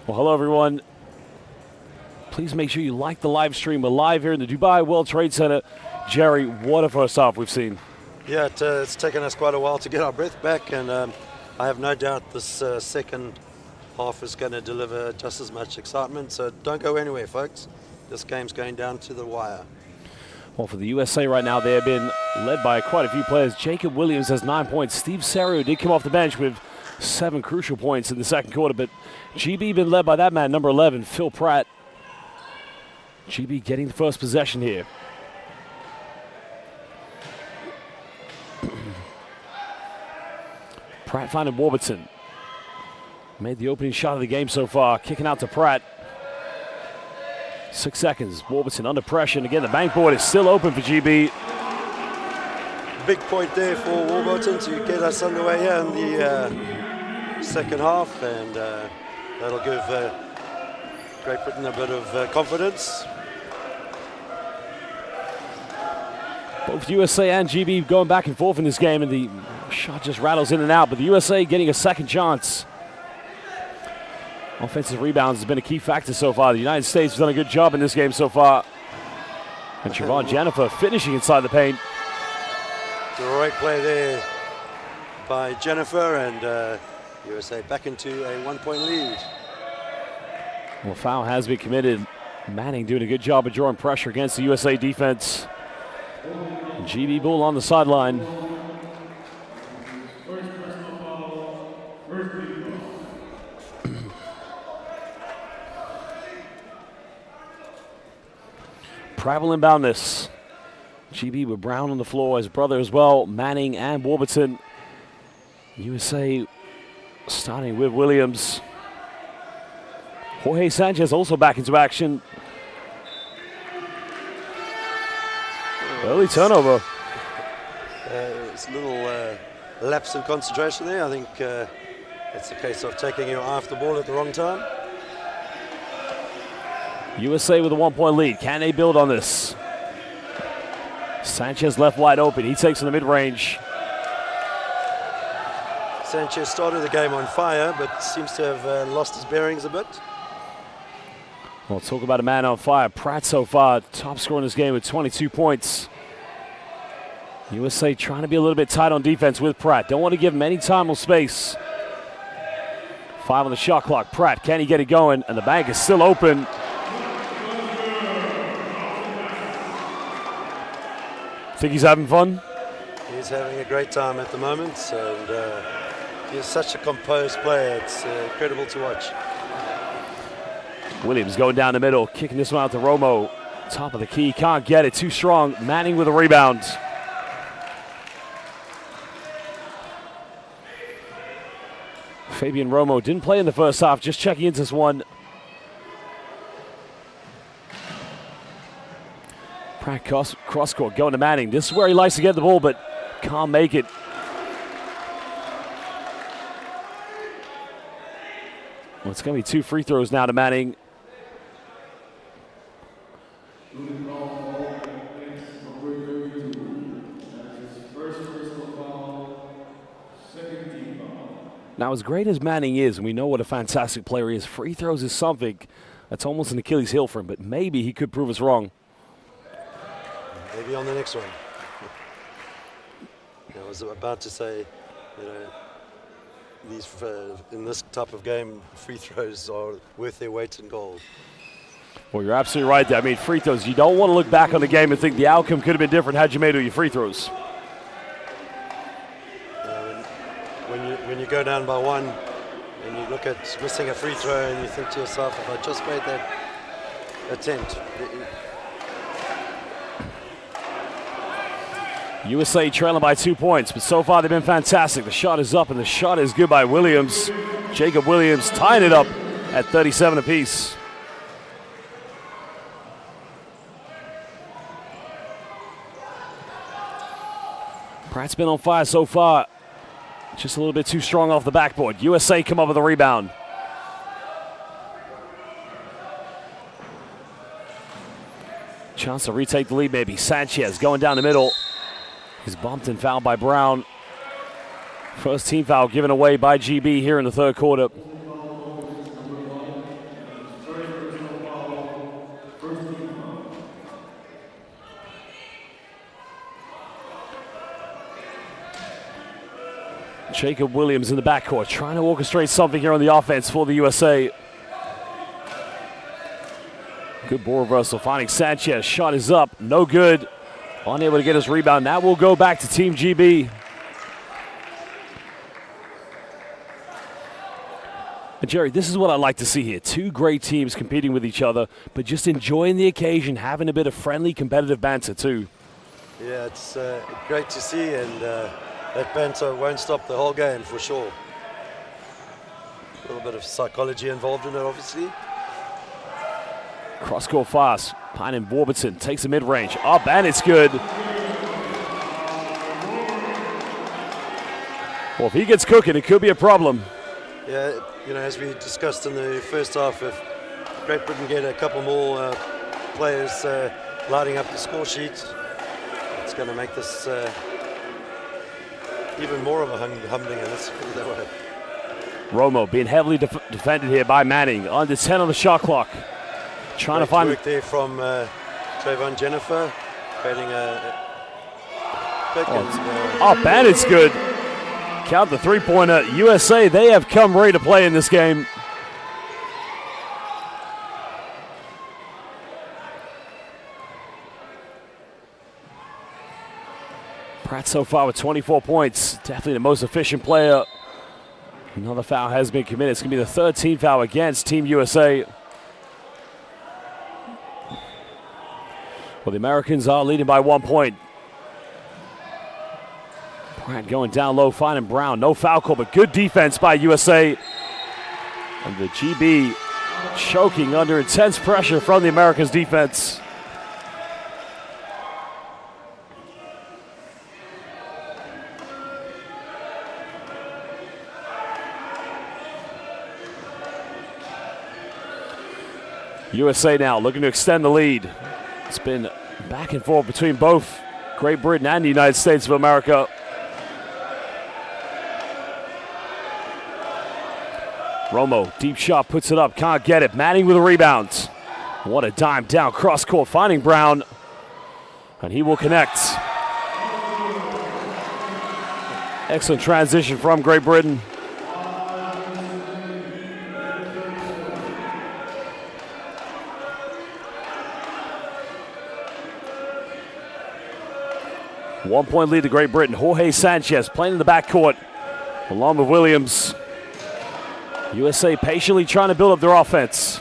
Well, hello, everyone. Please make sure you like the live stream. We're live here in the Dubai World Trade Center. Jerry, what a first half we've seen. Yeah, it's taken us quite a while to get our breath back, and I have no doubt this second half is going to deliver just as much excitement. So don't go anywhere, folks. This game's going down to the wire. Well, for the USA right now, they have been led by quite a few players. Jacob Williams has 9 points. Steve Serio did come off the bench with 7 crucial points in the second quarter, but GB been led by that man, number 11, Phil Pratt. GB getting the first possession here. Pratt finding Warburton. Made the opening shot of the game so far, kicking out to Pratt. 6 seconds, Warburton under pressure, and again the bank board is still open for GB. Big point there for Warburton to get us underway here in the second half, and that'll give Great Britain a bit of confidence. Both USA and GB going back and forth in this game, and the shot just rattles in and out, but the USA getting a second chance. Offensive rebounds has been a key factor so far. The United States has done a good job in this game so far. And Siobhan Jennifer finishing inside the paint. Great play there by Jennifer, and USA back into a 1-point lead. Well, foul has been committed. Manning doing a good job of drawing pressure against the USA defense. GB Bull on the sideline. Pratt will inbound this. GB with Brown on the floor, his brother as well, Manning and Warburton. USA starting with Williams. Jorge Sanchez also back into action. Early turnover. It's a little lapse in concentration there. I think it's a case of taking your eye off the ball at the wrong time. USA with a 1-point lead. Can they build on this? Sanchez left wide open. He takes in the mid-range. Sanchez started the game on fire, but seems to have lost his bearings a bit. Well, talk about a man on fire. Pratt so far, top scorer in this game with 22 points. USA trying to be a little bit tight on defense with Pratt. Don't want to give him any time or space. 5 on the shot clock. Pratt, can he get it going? And the bank is still open. Think he's having fun? He's having a great time at the moment, and he's such a composed player. It's incredible to watch. Williams going down the middle, kicking this one out to Romo. Top of the key, can't get it, too strong. Manning with a rebound. Fabian Romo didn't play in the first half, just checking into this one. Pratt cross-court going to Manning. This is where he likes to get the ball, but can't make it. Well, it's going to be 2 free throws now to Manning. Now, as great as Manning is, and we know what a fantastic player he is, free throws is something that's almost an Achilles heel for him, but maybe he could prove us wrong. Maybe on the next one. I was about to say, these in this type of game, free throws are worth their weight in gold. Well, you're absolutely right there. I mean, free throws, you don't want to look back on the game and think the outcome could have been different had you made all your free throws. When you go down by 1 and you look at missing a free throw and you think to yourself, if I just made that attempt. USA trailing by 2 points, but so far they've been fantastic. The shot is up, and the shot is good by Williams. Jacob Williams tying it up at 37 apiece. Pratt's been on fire so far. Just a little bit too strong off the backboard. USA come up with a rebound. Chance to retake the lead maybe. Sanchez going down the middle. He's bumped and fouled by Brown. First team foul given away by GB here in the third quarter. Jacob Williams in the backcourt trying to orchestrate something here on the offense for the USA. Good ball reversal, finding Sanchez. Shot is up, no good. Unable to get his rebound. Now we'll go back to Team GB. And Jerry, this is what I like to see here. Two great teams competing with each other, but just enjoying the occasion, having a bit of friendly, competitive banter too. Yeah, it's great to see, and that banter won't stop the whole game for sure. A little bit of psychology involved in it, obviously. Cross-court fast. Pine and Warburton takes the mid-range. Up, and it's good. Well, if he gets cooking, it could be a problem. Yeah, you know, as we discussed in the first half, if Great Britain get a couple more players lighting up the score sheet, it's going to make this even more of a humbling, and let's put it that way. Romo being heavily defended here by Manning. Under 10 on the shot clock. Trying to find work there from Trayvon Jennifer, creating a pick. Up, and it's good. Count the three-pointer. USA, they have come ready to play in this game. Pratt so far with 24 points. Definitely the most efficient player. Another foul has been committed. It's going to be the third team foul against Team USA. Well, the Americans are leading by 1 point. Pratt going down low, finding Brown. No foul call, but good defense by USA. And the GB choking under intense pressure from the Americans' defense. USA now looking to extend the lead. It's been back and forth between both Great Britain and the United States of America. Romo, deep shot, puts it up, can't get it. Manning with a rebound. What a dime down, cross court, finding Brown. And he will connect. Excellent transition from Great Britain. One-point lead to Great Britain. Jorge Sanchez playing in the backcourt along with Williams. USA patiently trying to build up their offense.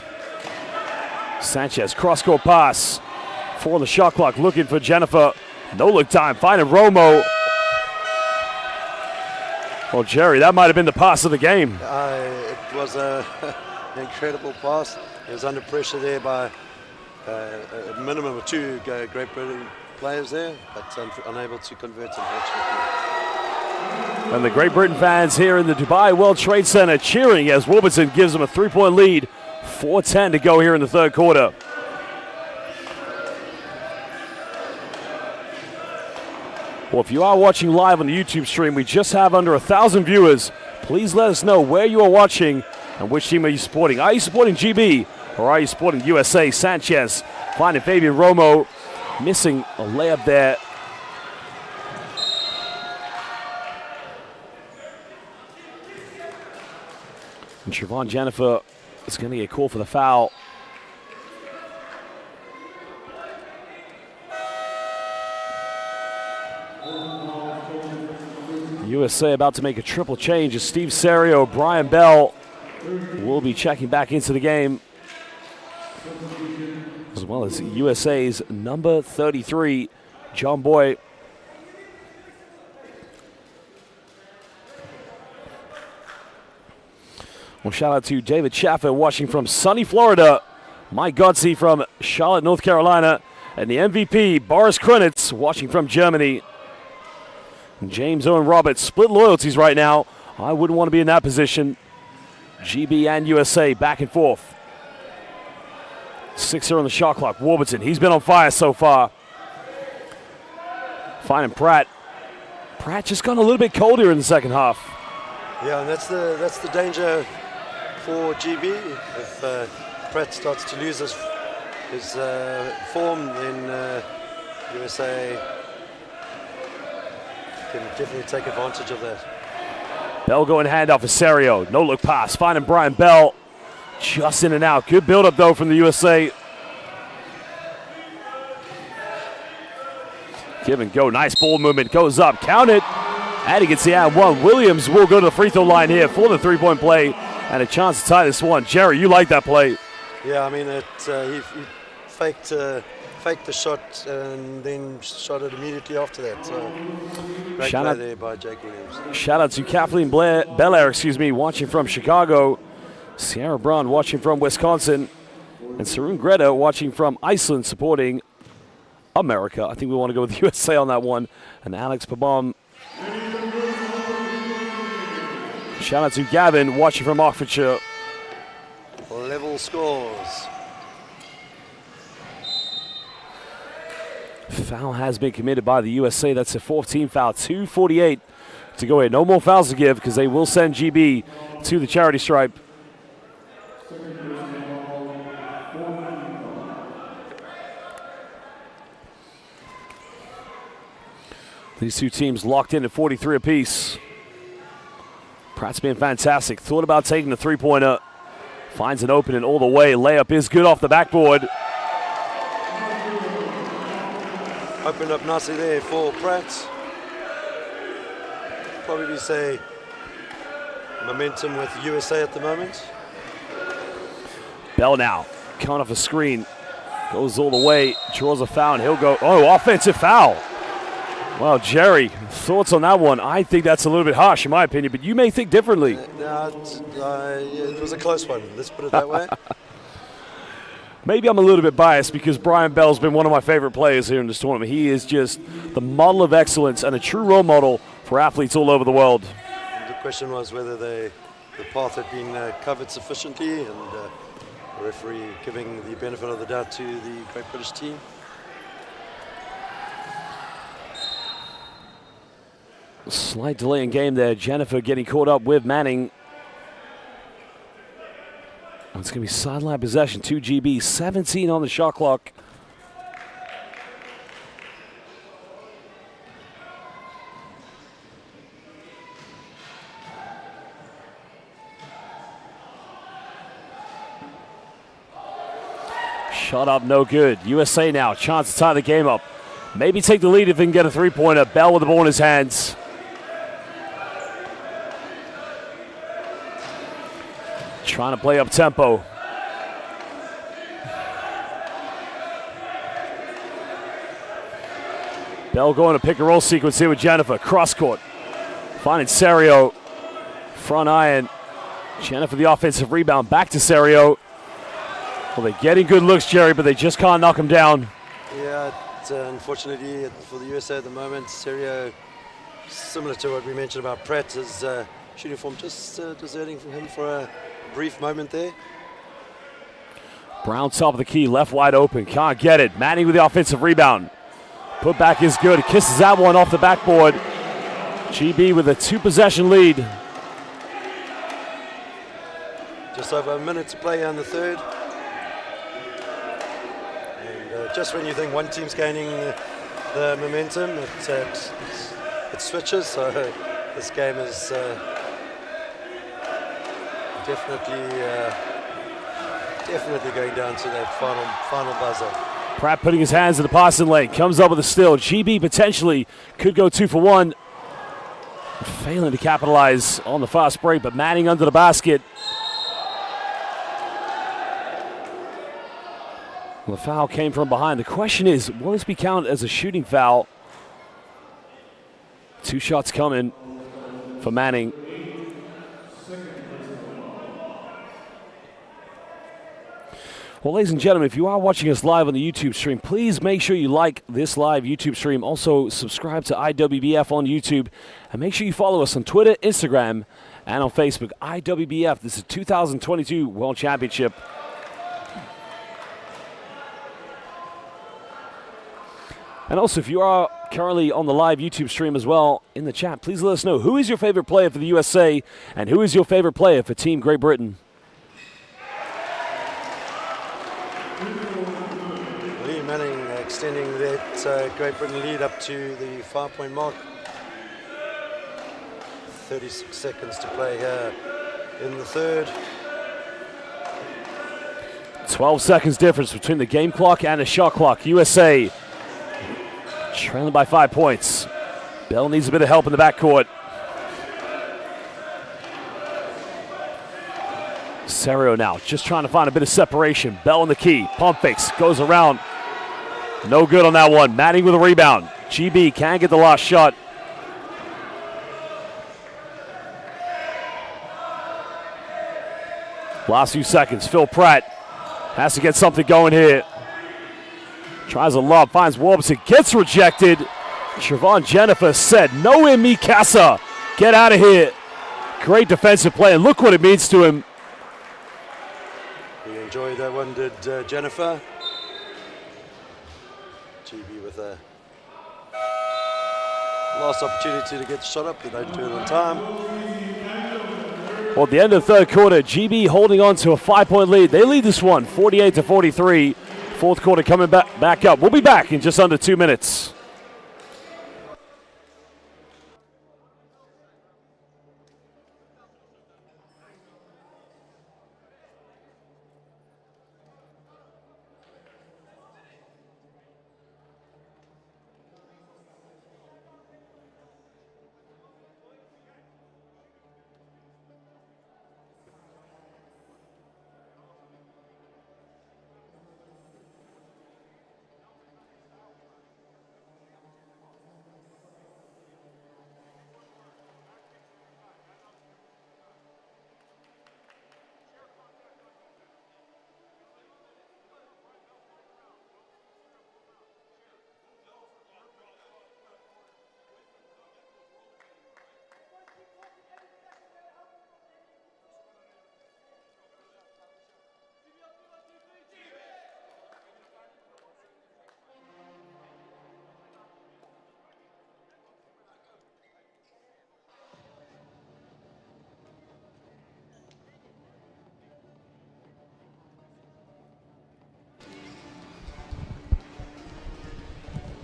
Sanchez, cross-court pass. 4 on the shot clock, looking for Jennifer. No-look time, finding Romo. Well, Jerry, that might have been the pass of the game. It was an incredible pass. He was under pressure there by a minimum of 2 Great Britain players there, but unable to convert, unfortunately. And the Great Britain fans here in the Dubai World Trade Center cheering as Warburton gives them a 3-point lead. 4:10 to go here in the third quarter. Well, if you are watching live on the YouTube stream, we just have under 1,000 viewers. Please let us know where you are watching and which team are you supporting. Are you supporting GB or are you supporting USA? Sanchez finding Fabian Romo. Missing a layup there. And Trayvon Jennifer is going to get called for the foul. USA about to make a triple change as Steve Serio, Brian Bell will be checking back into the game, as well as USA's number 33, John Boy. Well, shout out to David Schaffer watching from sunny Florida, Mike Godsey from Charlotte, North Carolina, and the MVP, Boris Krenitz, watching from Germany. And James Owen Roberts, split loyalties right now. I wouldn't want to be in that position. GB and USA back and forth. 6-0 on the shot clock. Warburton, he's been on fire so far. Finding Pratt. Pratt just got a little bit colder in the second half. Yeah, and that's the danger for GB. If Pratt starts to lose his form, then USA can definitely take advantage of that. Bell going handoff for Serio. No look pass. Finding Brian Bell. Just in and out. Good build up though from the USA. Give and go. Nice ball movement. Goes up. Count it. And he gets the and one. Williams will go to the free throw line here for the 3-point play. And a chance to tie this one. Jerry, you like that play. Yeah, I mean, he faked the shot and then shot it immediately after that. So great play there by Jake Williams. Shout out to Kathleen Belair, watching from Chicago. Sierra Braun watching from Wisconsin. And Sarun Greta watching from Iceland, supporting America. I think we want to go with USA on that one. And Alex Pabom. Shout out to Gavin watching from Oxfordshire. Level scores. Foul has been committed by the USA. That's a 14 foul. 2:48 to go here. No more fouls to give because they will send GB to the charity stripe. These two teams locked in at 43 apiece. Pratt's been fantastic. Thought about taking the three-pointer. Finds an opening all the way. Layup is good off the backboard. Opened up nicely there for Pratt. Probably say momentum with USA at the moment. Bell now coming off a screen. Goes all the way. Draws a foul and he'll go. Oh, offensive foul. Well, Jerry, thoughts on that one? I think that's a little bit harsh in my opinion, but you may think differently. It was a close one. Let's put it that way. Maybe I'm a little bit biased because Brian Bell's been one of my favorite players here in this tournament. He is just the model of excellence and a true role model for athletes all over the world. The question was whether the path had been covered sufficiently, and the referee giving the benefit of the doubt to the Great British team. Slight delay in game there. Jennifer getting caught up with Manning. It's going to be sideline possession, 2 GB, 17 on the shot clock. Shot up, no good. USA now, chance to tie the game up. Maybe take the lead if they can get a three-pointer. Bell with the ball in his hands. Trying to play up tempo. Bell going to pick and roll sequence here with Jennifer. Cross court. Finding Serio. Front iron. Jennifer the offensive rebound. Back to Serio. Well, they're getting good looks, Jerry, but they just can't knock him down. Yeah, unfortunately for the USA at the moment, Serio, similar to what we mentioned about Pratt, his shooting form just deserting from him for a brief moment there. Brown top of the key, left wide open, can't get it. Manning with the offensive rebound. Put back is good, kisses that one off the backboard. GB with a 2-possession lead. Just over a minute to play on the third. And just when you think one team's gaining the momentum, it switches. So this game is definitely going down to that final buzzer. Pratt putting his hands in the passing lane, comes up with a steal. GB potentially could go 2 for 1. Failing to capitalize on the fast break, but Manning under the basket. Well, the foul came from behind. The question is, will this be counted as a shooting foul? 2 shots coming for Manning. Well, ladies and gentlemen, if you are watching us live on the YouTube stream, please make sure you like this live YouTube stream. Also, subscribe to IWBF on YouTube. And make sure you follow us on Twitter, Instagram, and on Facebook. IWBF, this is 2022 World Championship. And also, if you are currently on the live YouTube stream as well, in the chat, please let us know who is your favorite player for the USA and who is your favorite player for Team Great Britain. Lee Manning extending that Great Britain lead up to the 5-point mark. 36 seconds to play here in the third. 12 seconds difference between the game clock and the shot clock. USA trailing by 5 points. Bell needs a bit of help in the backcourt. Serio now just trying to find a bit of separation. Bell in the key. Pump fakes. Goes around. No good on that one. Manning with a rebound. GB can't get the last shot. Last few seconds. Phil Pratt has to get something going here. Tries a lob, finds Warburton, gets rejected. Siobhan Jennifer said, no in me, Casa. Get out of here. Great defensive play, and look what it means to him. He enjoyed that one, did Jennifer. GB with a last opportunity to get the shot up. They don't do it on time. Well, at the end of the third quarter, GB holding on to a 5-point lead. They lead this one, 48-43. Fourth quarter coming back up. We'll be back in just under 2 minutes.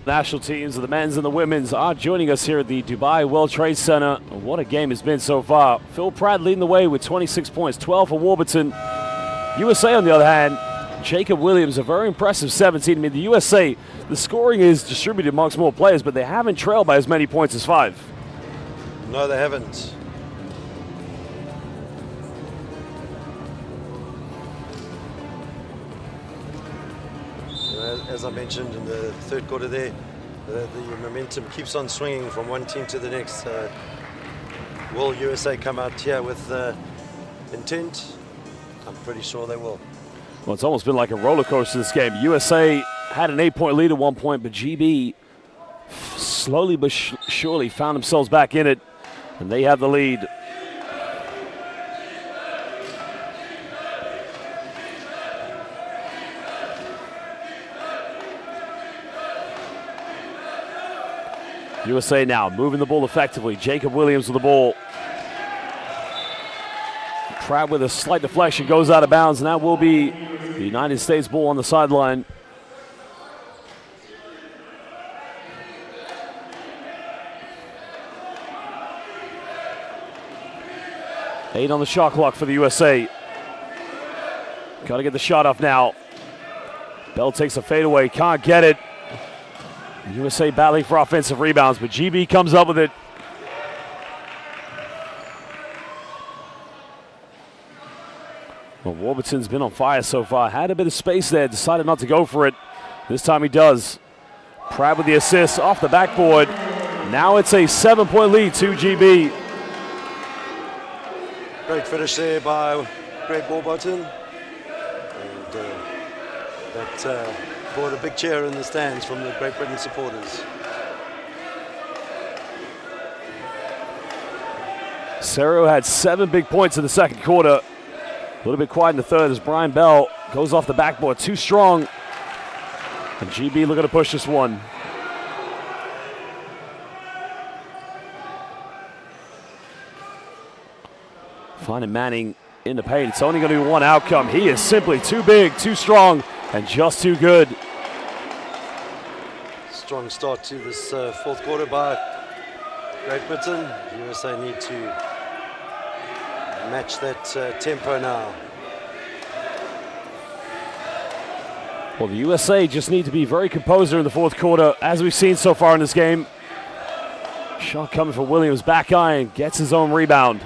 National teams of the men's and the women's are joining us here at the Dubai World Trade Center. What a game it's been so far. Phil Pratt leading the way with 26 points, 12 for Warburton. USA, on the other hand, Jacob Williams, a very impressive 17. I mean, the USA, the scoring is distributed amongst more players, but they haven't trailed by as many points as 5. No, they haven't. As I mentioned in the third quarter there, the momentum keeps on swinging from one team to the next. Will USA come out here with intent? I'm pretty sure they will. Well, it's almost been like a roller coaster this game. USA had an 8-point lead at one point, but GB slowly but surely found themselves back in it, and they have the lead. USA now moving the ball effectively. Jacob Williams with the ball. Pratt with a slight deflection goes out of bounds, and that will be the United States ball on the sideline. Eight on the shot clock for the USA. Got to get the shot off now. Bell takes a fadeaway, can't get it. USA battling for offensive rebounds, but GB comes up with it. Well, Warburton's been on fire so far. Had a bit of space there, decided not to go for it. This time he does. Pratt with the assist off the backboard. Now it's a 7-point lead to GB. Great finish there by Greg Warburton. And that brought a big cheer in the stands from the Great Britain supporters. Serio had 7 big points in the second quarter. A little bit quiet in the third as Brian Bell goes off the backboard. Too strong. And GB looking to push this one. Finding Manning in the paint. It's only going to be one outcome. He is simply too big, too strong, and just too good. Strong start to this fourth quarter by Great Britain. USA need to match that tempo now. Well, the USA just need to be very composed in the fourth quarter, as we've seen so far in this game. Shot coming for Williams, back iron, gets his own rebound.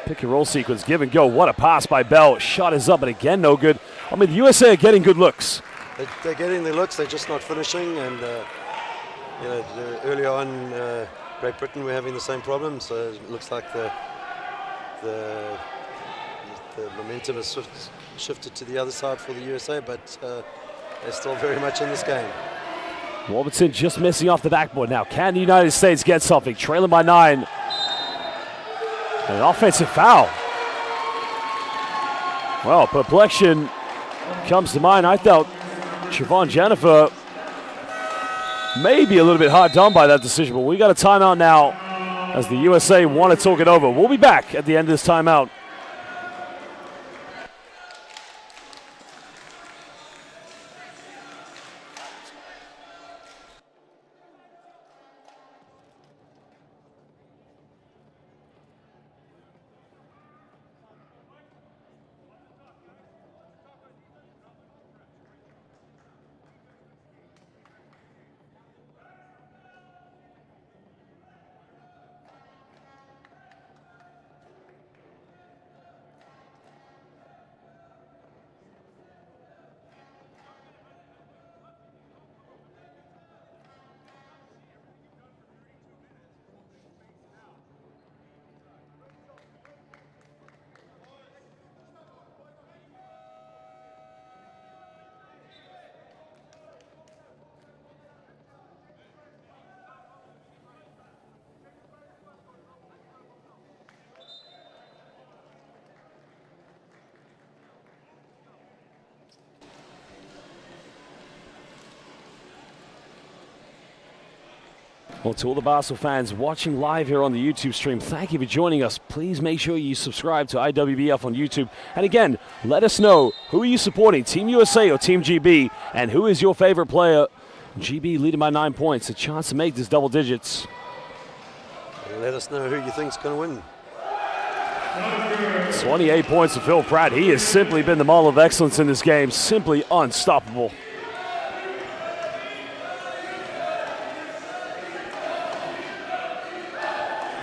Pick and roll sequence, give and go. What a pass by Bell. Shot is up, and again, no good. I mean, the USA are getting good looks. They're getting their looks, they're just not finishing. And early on, Great Britain were having the same problem. So it looks like the momentum has shifted to the other side for the USA, but they're still very much in this game. Warburton just missing off the backboard now. Can the United States get something? Trailing by 9. An offensive foul. Well, perplexion comes to mind. I thought Siobhan Jennifer may be a little bit hard done by that decision, but we got a timeout now as the USA want to talk it over. We'll be back at the end of this timeout. Well, to all the Basel fans watching live here on the YouTube stream, thank you for joining us. Please make sure you subscribe to IWBF on YouTube. And again, let us know, who are you supporting, Team USA or Team GB? And who is your favorite player? GB leading by 9 points, a chance to make this double digits. Let us know who you think's going to win. 28 points for Phil Pratt. He has simply been the model of excellence in this game, simply unstoppable.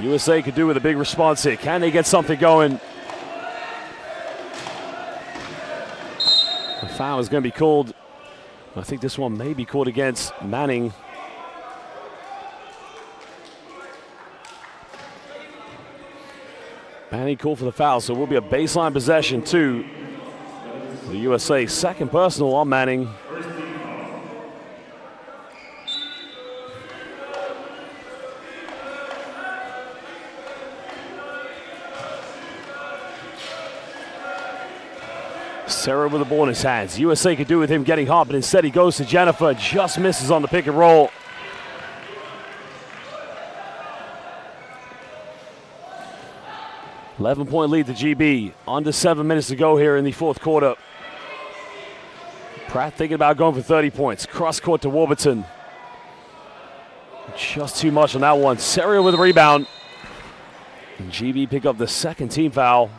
USA could do with a big response here. Can they get something going? The foul is going to be called. I think this one may be called against Manning. Manning called for the foul, so it will be a baseline possession to the USA. Second personal on Manning. Sarah with the ball in his hands. USA could do with him getting hot, but instead he goes to Jennifer. Just misses on the pick and roll. $11-point lead to GB. Under 7 minutes to go here in the fourth quarter. Pratt thinking about going for 30 points. Cross court to Warburton. Just too much on that one. Sarah with a rebound. And GB pick up the second team foul.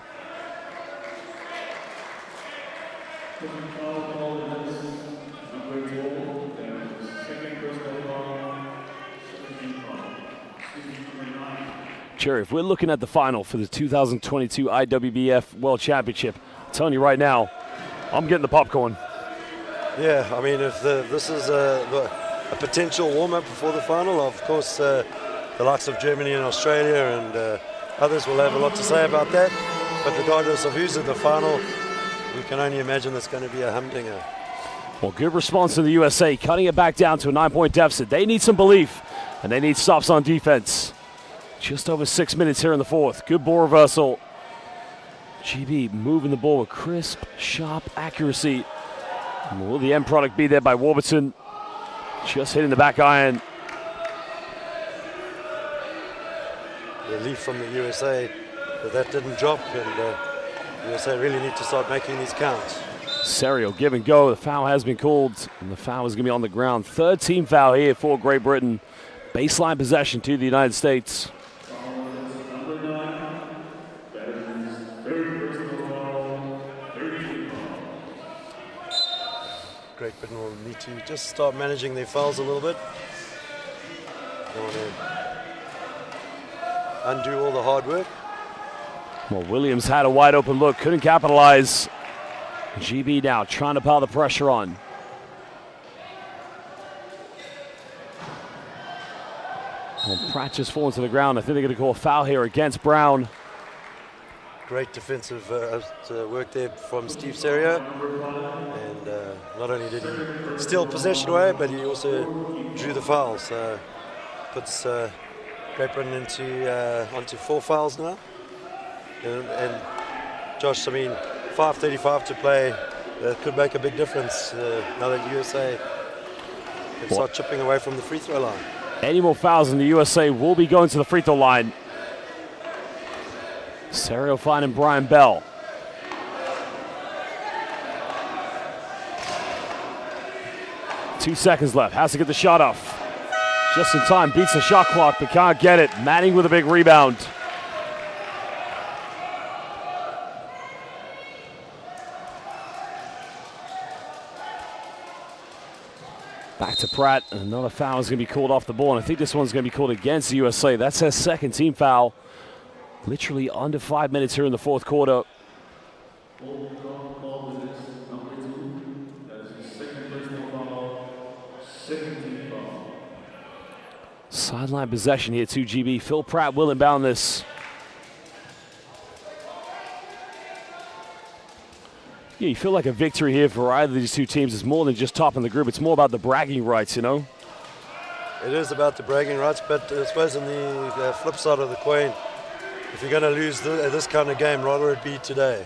Jerry, if we're looking at the final for the 2022 IWBF World Championship, I'm telling you right now, I'm getting the popcorn. Yeah, I mean, if this is a potential warm-up before the final, of course, the likes of Germany and Australia and others will have a lot to say about that. But regardless of who's in the final, we can only imagine it's going to be a humdinger. Well, good response to the USA, cutting it back down to a 9-point deficit. They need some belief, and they need stops on defense. Just over 6 minutes here in the fourth. Good ball reversal. GB moving the ball with crisp, sharp accuracy. And will the end product be there by Warburton? Just hitting the back iron. relief from the USA that didn't drop, and USA really need to start making these count. Serio give and go. The foul has been called, and the foul is going to be on the ground. Third team foul here for Great Britain. Baseline possession to the United States. Great Britain will need to just start managing their fouls a little bit. They want to undo all the hard work. Well, Williams had a wide open look, couldn't capitalize. GB now trying to pile the pressure on. Well, Pratt just falling to the ground. I think they're going to call a foul here against Brown. Great defensive work there from Steve Serio. And not only did he steal possession away, but he also drew the foul. So puts Great Britain onto 4 fouls now. And Josh, I mean, 5:35 to play, could make a big difference now that USA can start chipping away from the free throw line. Any more fouls in the USA will be going to the free throw line. Serio finding Brian Bell. Two seconds left, has to get the shot off. Just in time, beats the shot clock, but can't get it. Manning with a big rebound. Back to Pratt, and another foul is going to be called off the ball, and I think this one's going to be called against the USA. That's their second team foul. Literally under 5 minutes here in the fourth quarter. Sideline possession here to GB. Phil Pratt will inbound this. Yeah, you feel like a victory here for either of these two teams is more than just topping the group. It's more about the bragging rights, you know? It is about the bragging rights, but I suppose on the flip side of the coin, if you're going to lose this kind of game, rather it be today.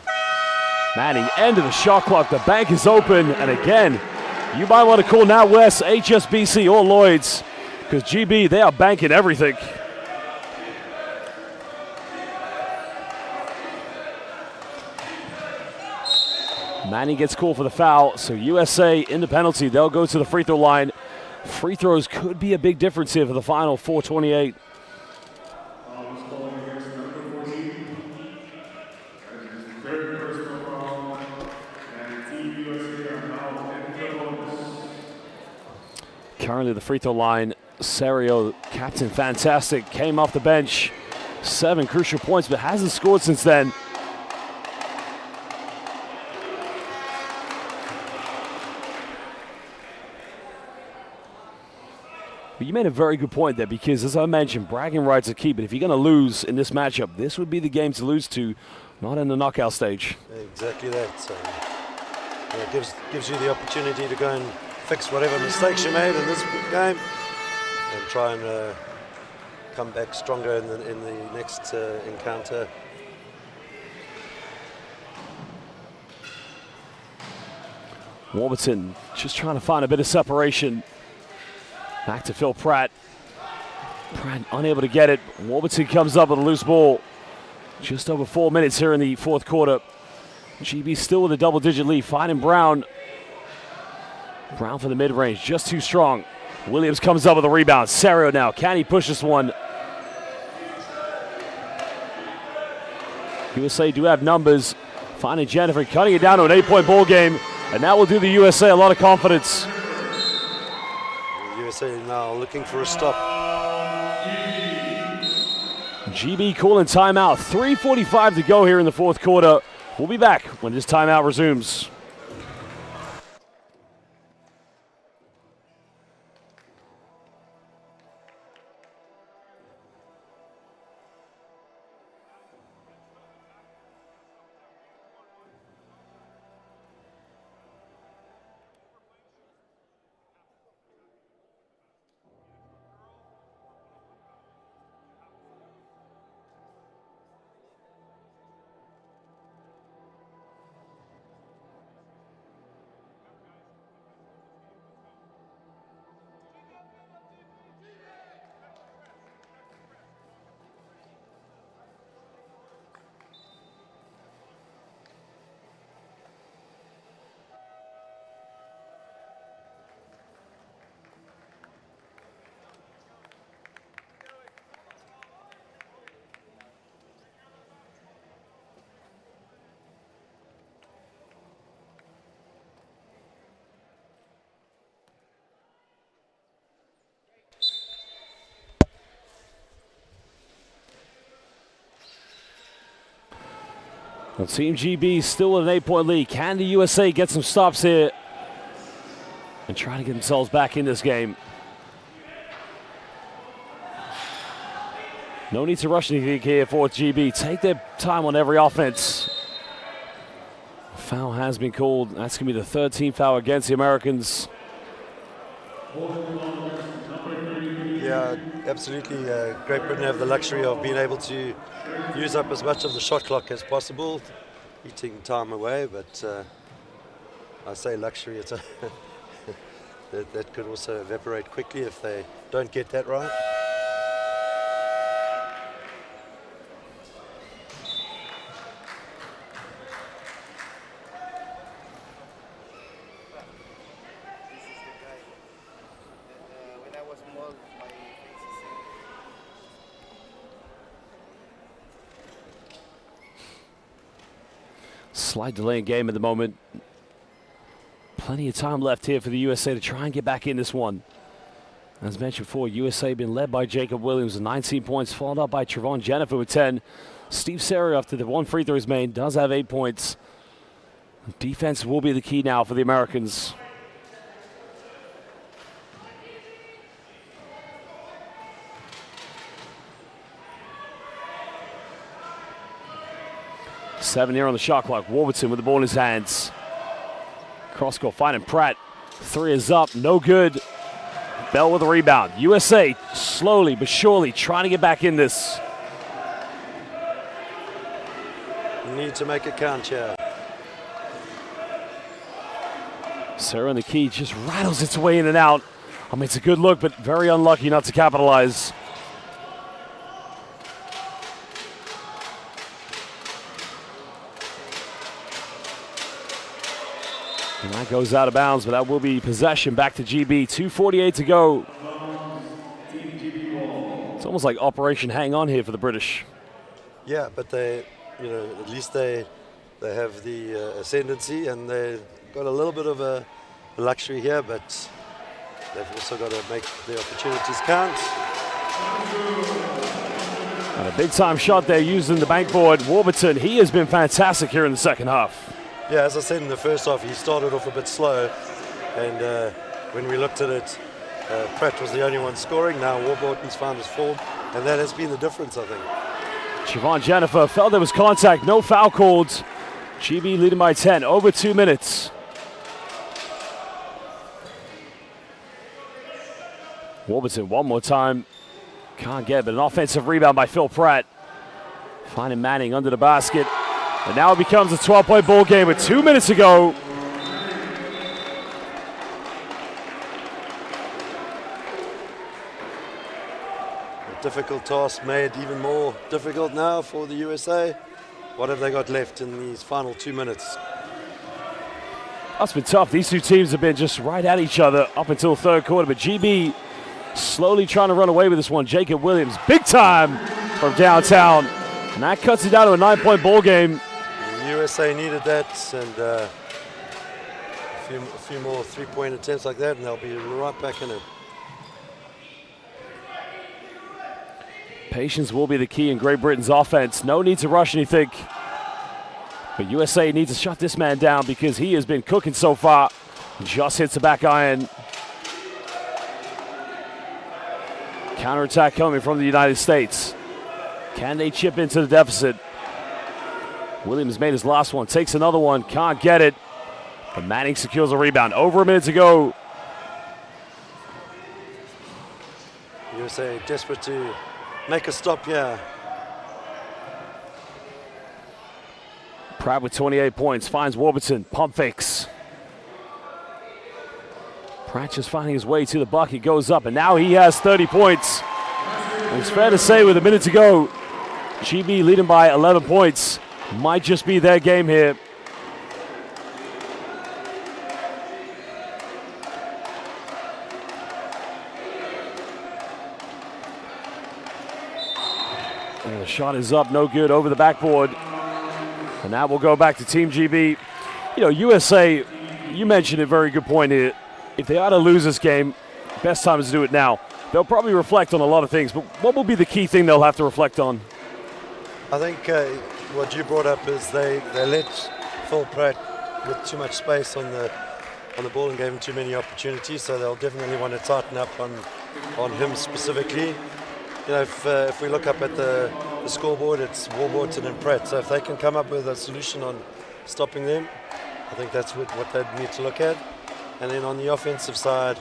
Manning, end of the shot clock. The bank is open, and again, you might want to call now West, HSBC, or Lloyd's, because GB, they are banking everything. Manning gets called for the foul, so USA in the penalty. They'll go to the free throw line. Free throws could be a big difference here for the final 4:28. Currently the free throw line, Serio, captain fantastic, came off the bench. 7 crucial points, but hasn't scored since then. But you made a very good point there, because as I mentioned, bragging rights are key, but if you're going to lose in this matchup, this would be the game to lose to, not in the knockout stage. Exactly that. So, it gives you the opportunity to go and fix whatever mistakes you made in this game and try and come back stronger in the next encounter. Warburton just trying to find a bit of separation. Back to Phil Pratt. Pratt unable to get it. Warburton comes up with a loose ball. Just over 4 minutes here in the fourth quarter. GB still with a double-digit lead, finding Brown. Brown for the mid-range, just too strong. Williams comes up with a rebound. Serio now, can he push this one? USA do have numbers. Finding Jennifer, cutting it down to an 8-point ball game. And that will do the USA a lot of confidence. USA now looking for a stop. GB calling timeout. 3:45 to go here in the fourth quarter. We'll be back when this timeout resumes. Well, Team GB still with an 8-point lead. Can the USA get some stops here and try to get themselves back in this game? No need to rush anything here for GB. Take their time on every offense. Foul has been called. That's going to be the third team foul against the Americans. Yeah, absolutely. Great Britain have the luxury of being able to use up as much of the shot clock as possible, eating time away, but I say luxury, it's a that could also evaporate quickly if they don't get that right. Slight delay in game at the moment. Plenty of time left here for the USA to try and get back in this one. As mentioned before, USA been led by Jacob Williams with 19 points, followed up by Trevon Jennifer with 10. Steve Serra, after the one free throw is made, does have 8 points. Defense will be the key now for the Americans. Seven here on the shot clock. Warburton with the ball in his hands. Cross court finding Pratt. Three is up, no good. Bell with a rebound. USA slowly but surely trying to get back in this. You need to make it count here. Sarah in the key just rattles its way in and out. I mean, it's a good look, but very unlucky not to capitalize. And that goes out of bounds, but that will be possession back to GB. 2:48 to go. It's almost like Operation Hang On here for the British. Yeah, but they, at least they have the ascendancy, and they've got a little bit of a luxury here, but they've also got to make the opportunities count. And a big-time shot there using the backboard. Warburton, he has been fantastic here in the second half. Yeah, as I said in the first half, he started off a bit slow, and when we looked at it, Pratt was the only one scoring. Now Warburton's found his form, and that has been the difference, I think. Trevon Jennifer felt there was contact, no foul called. GB leading by 10, over 2 minutes. Warburton one more time. Can't get it, but an offensive rebound by Phil Pratt. Finding Manning under the basket. And now it becomes a 12-point ball game with 2 minutes to go. A difficult task made even more difficult now for the USA. What have they got left in these final 2 minutes? That's been tough. These two teams have been just right at each other up until third quarter, but GB slowly trying to run away with this one. Jacob Williams, big time from downtown. And that cuts it down to a 9-point ball game. The USA needed that, and a few more three-point attempts like that, and they'll be right back in it. Patience will be the key in Great Britain's offense. No need to rush anything. But USA needs to shut this man down because he has been cooking so far. Just hits the back iron. Counterattack coming from the United States. Can they chip into the deficit? Williams made his last one, takes another one, can't get it. But Manning secures a rebound. Over a minute to go. USA desperate to make a stop here. Pratt with 28 points, finds Warburton, pump fakes. Pratt just finding his way to the bucket, goes up, and now he has 30 points. And it's fair to say with a minute to go, GB leading by 11 points. Might just be their game here. And the shot is up, no good, over the backboard. And that will go back to Team GB. USA, you mentioned a very good point here. If they are to lose this game, best time is to do it now. They'll probably reflect on a lot of things, but what will be the key thing they'll have to reflect on? I think what you brought up is they let Phil Pratt with too much space on the ball and gave him too many opportunities. So they'll definitely want to tighten up on him specifically. You know, if we look up at the scoreboard, it's Warburton and Pratt. So if they can come up with a solution on stopping them, I think that's what they need to look at. And then on the offensive side,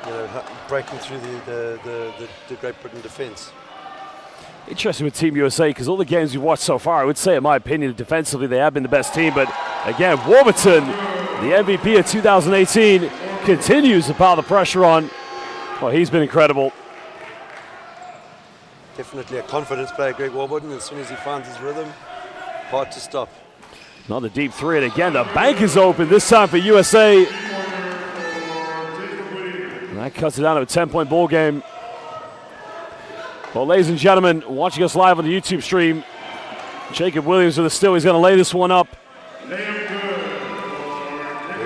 you know, breaking through the Great Britain defence. Interesting with Team USA, because all the games we've watched so far, I would say, in my opinion, defensively they have been the best team. But again, Warburton, the MVP of 2018, continues to pile the pressure on. Well, he's been incredible. Definitely a confidence player, Greg Warburton. As soon as he finds his rhythm, hard to stop. Another deep three, and again, the bank is open this time for USA. And that cuts it down to a 10-point ball game. Well, ladies and gentlemen, watching us live on the YouTube stream, Jacob Williams with the steal. He's going to lay this one up.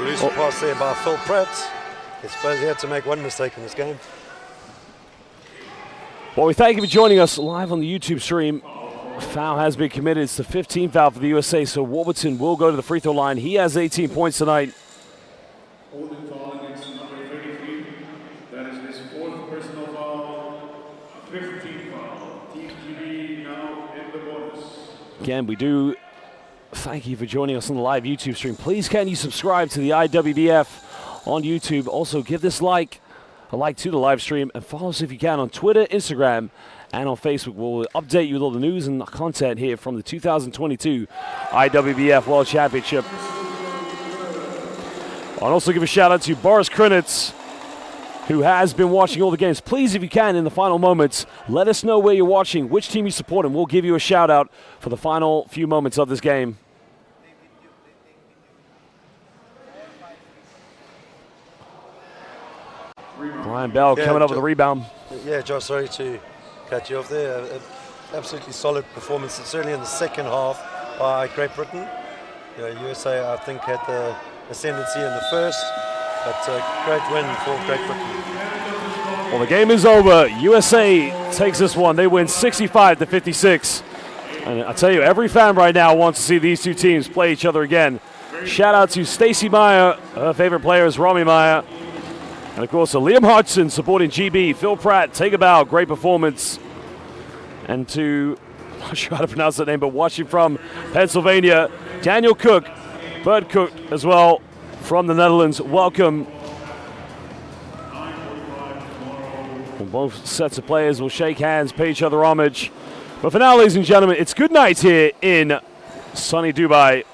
Loose pass there by Phil Pratt. I suppose he had to make one mistake in this game. Well, we thank you for joining us live on the YouTube stream. Foul has been committed. It's the 15th foul for the USA, so Warburton will go to the free throw line. He has 18 points tonight. Holding foul against number 33. That is his fourth personal foul. 15th foul. Team GB now in the bonus. Again, we do thank you for joining us on the live YouTube stream. Please can you subscribe to the IWBF on YouTube. Also, give this a like to the live stream, and follow us if you can on Twitter, Instagram, and on Facebook. We'll update you with all the news and content here from the 2022 IWBF World Championship. I'll also give a shout out to Boris Krinitz, who has been watching all the games. Please, if you can, in the final moments, let us know where you're watching, which team you support, and we'll give you a shout out for the final few moments of this game. Brian Bell coming up with a rebound. Yeah, Josh, sorry to cut you off there. Absolutely solid performance, certainly in the second half by Great Britain. You know, USA, I think, had the ascendancy in the first, but great win for Great Britain. Well, the game is over. USA takes this one. They win 65-56. And I tell you, every fan right now wants to see these two teams play each other again. Shout out to Stacey Meyer. Her favorite player is Romy Meyer. And, of course, Liam Hodgson supporting GB. Phil Pratt, take a bow. Great performance. And to, I'm not sure how to pronounce that name, but watching from Pennsylvania, Daniel Cook, Bert Cook as well from the Netherlands. Welcome. Well, both sets of players will shake hands, pay each other homage. But for now, ladies and gentlemen, it's good night here in sunny Dubai.